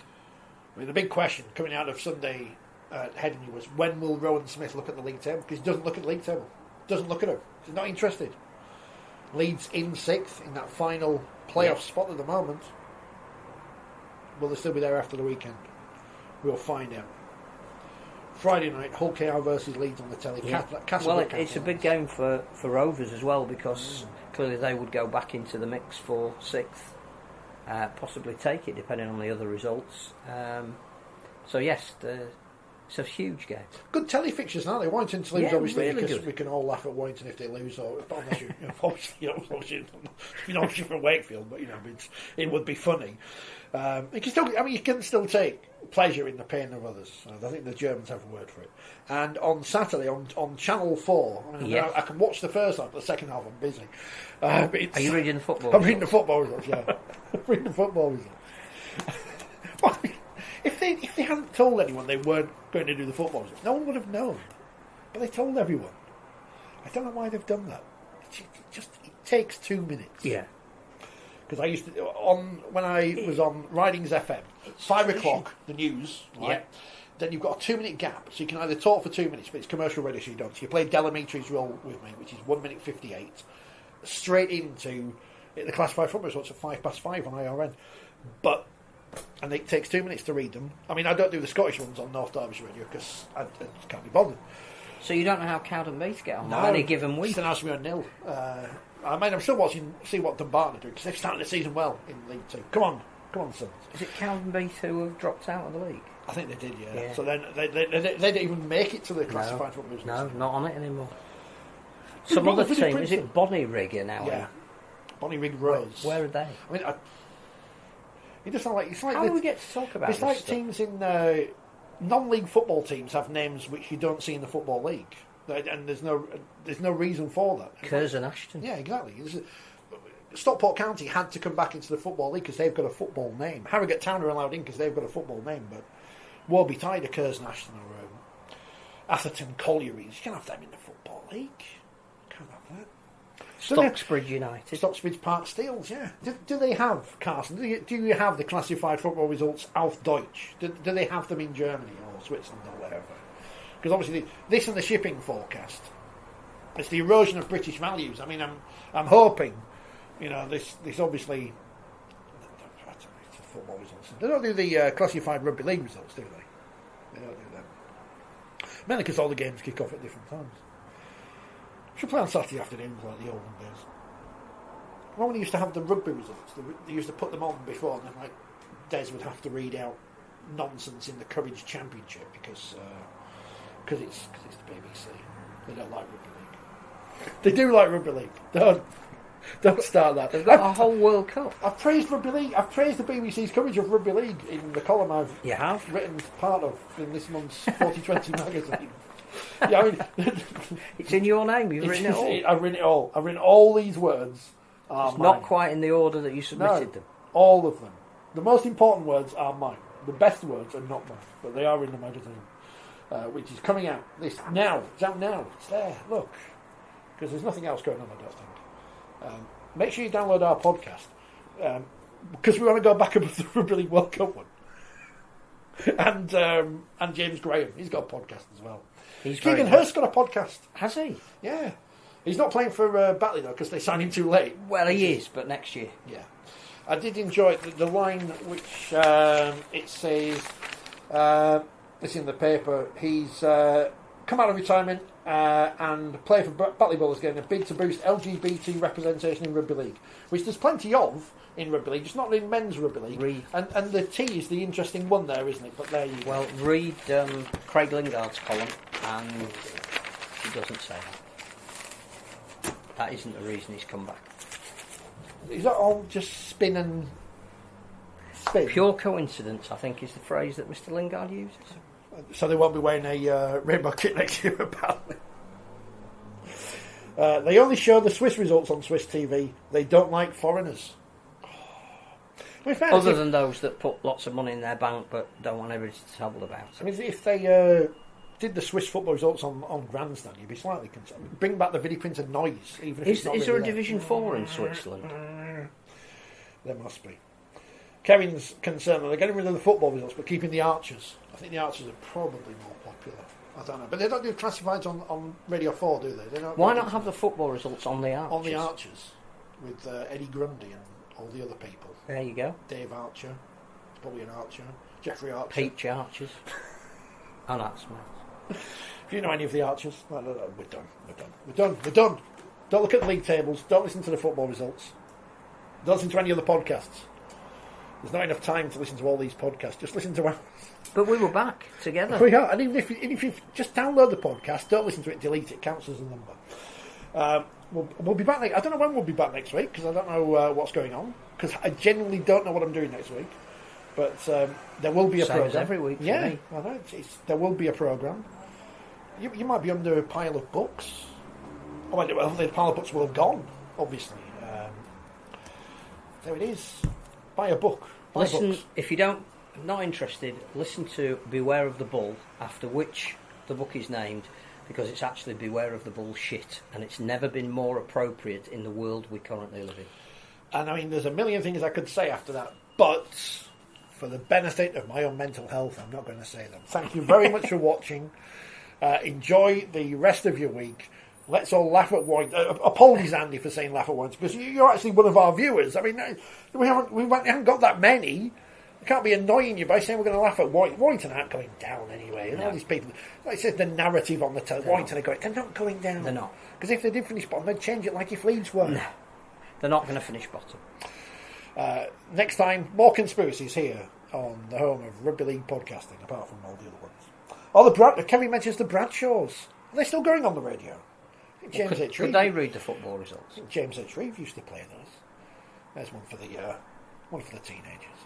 I mean, the big question coming out of Sunday at Headingley was when will Rowan Smith look at the league table? Because he doesn't look at the league table. Doesn't look at it. He's not interested. Leeds in 6th in that final playoff spot at the moment. Will they still be there after the weekend? We'll find out. Friday night, Hull KR versus Leeds on the telly. Yeah. It's a big game for Rovers as well because clearly they would go back into the mix for 6th, possibly take it depending on the other results. So yes, it's a huge game. Good telly fixtures now. They Warrington to lose, obviously, really because good. we can all laugh at Warrington if they lose, or unless you, obviously from Wakefield, but it would be funny. You can still take pleasure in the pain of others. I think the Germans have a word for it. And on Saturday on Channel 4, I can watch the first half, but the second half I'm busy. Are you reading the football? I'm reading the football results. Yeah, I'm reading the football results. If they hadn't told anyone they weren't going to do the football results, no one would have known. But they told everyone. I don't know why they've done that. It takes 2 minutes. Yeah. Because I used to when I was on Ridings FM, 5 o'clock the news, right? Yeah. Then you've got a 2 minute gap, so you can either talk for 2 minutes, but it's commercial radio, so you don't. So you play Delamitri's role with me, which is 1 minute 58, straight into the classified football results at 5:05 on IRN. And it takes 2 minutes to read them. I mean, I don't do the Scottish ones on North Derbyshire radio because I just can't be bothered. So you don't know how Cowdenbeath get on No, any given week? It's an ask me on nil. I'm still watching, see what Dumbarton are doing because they've started the season well in League 2. Come on, Sons. Is it Cowdenbeath who have dropped out of the league? I think they did, yeah. So then they didn't even make it to the classified football. No, not on it anymore. Some other team, is it Bonnyrigg now? Yeah, Bonnyrigg Rose. Where are they? I mean, it just sounds like it's like how do we get to talk about it's this like stuff? Teams in non-league football teams have names which you don't see in the football league, and there's no reason for that. Curzon Ashton. Yeah, exactly. Stockport County had to come back into the football league because they've got a football name. Harrogate Town are allowed in because they've got a football name, but Warby Tide or Curzon Ashton or Atherton Collieries, you can't have them in the football league. You can't have that. Stocksbridge United. Stocksbridge Park Steels, yeah. Do they have, Carson, do you have the classified football results auf Deutsch? Do they have them in Germany or Switzerland or wherever? Because obviously this and the shipping forecast, it's the erosion of British values. I mean, I'm hoping, this obviously, it's the football results. They don't do the classified rugby league results, do they? They don't do them. Mainly because all the games kick off at different times. Should play on Saturday afternoons like the olden days. When we used to have the rugby results, they used to put them on before, and then like Des would have to read out nonsense in the Courage Championship because it's the BBC. They don't like rugby league. They do like rugby league. Don't start that. They've got a whole World Cup. I've praised rugby league. I've praised the BBC's coverage of rugby league in the column I've written part of in this month's Forty20 magazine. Yeah, I mean, it's in your name. You've written it all. I've written it all. I've written all these words. It's not quite in the order that you submitted them. All of them. The most important words are mine. The best words are not mine, but they are in the magazine, which is coming out It's out now. It's there. Look, because there's nothing else going on. I don't think. Make sure you download our podcast because we want to go back above the Rugby League World Cup one. And James Graham, he's got a podcast as well. Keegan Hurst's got a podcast. Has he? Yeah. He's not playing for Batley though because they signed him too late. Well, he is, but next year. Yeah. I did enjoy the line which it says, it's in the paper, he's come out of retirement and play for Batley Bowlers getting a bid to boost LGBT representation in Rugby League, which there's plenty of in Rugby League, just not in men's Rugby League. Read. And the T is the interesting one there, isn't it? But there you go. Well, read Craig Lingard's column, and he doesn't say that. That isn't the reason he's come back. Is that all just spin and spin? Pure coincidence, I think, is the phrase that Mr. Lingard uses. So they won't be wearing a rainbow kit next year, apparently. They only show the Swiss results on Swiss TV. They don't like foreigners. Other than those that put lots of money in their bank but don't want everybody to tell about it. I mean, if they did the Swiss football results on Grandstand, you'd be slightly concerned. Bring back the video printer noise. Even if is there a Division 4 in Switzerland? There must be. Kevin's concerned that they're getting rid of the football results but keeping the Archers. I think the Archers are probably more popular. I don't know. But they don't do classifieds on Radio 4, do they? Why not have the football results on the Archers? On the Archers, with Eddie Grundy and all the other people. There you go. Dave Archer, probably an Archer. Jeffrey Archer. Peach Archers. Oh, that's nice. If you know any of the Archers, no, we're done. Don't look at the league tables. Don't listen to the football results. Don't listen to any other podcasts. There's not enough time to listen to all these podcasts. Just listen to ours. But we were back together. We are. And even if you just download the podcast, don't listen to it, delete it, counts as a number. We'll be back. I don't know when we'll be back next week because I don't know what's going on. Because I genuinely don't know what I'm doing next week. But there will be a Same programme. as every week. Yeah, I know. There will be a programme. You might be under a pile of books. Oh, well, the pile of books will have gone, obviously. There it is. Buy a book. Listen, books. if you don't, not interested, listen to Beware of the Bull, after which the book is named, because it's actually Beware of the Bullshit, and it's never been more appropriate in the world we currently live in. And I mean, there's a million things I could say after that, but for the benefit of my own mental health, I'm not going to say them. Thank you very much for watching. Enjoy the rest of your week. Let's all laugh at White. Apologies, Andy, for saying laugh at White, because you're actually one of our viewers. I mean, we haven't got that many. We can't be annoying you by saying we're going to laugh at White. White aren't going down anyway. And all these people, like I said, the narrative on the White are going. They're not going down. They're not. Because if they did finish bottom, they'd change it like if Leeds were. No, they're not going to finish bottom. Next time, more conspiracies here on the home of Rugby League podcasting, apart from all the other ones. Kevin mentions the Bradshaws. Are they still going on the radio? James H. Could they read the football results? James H. Reeve used to play those. There's one for the teenagers.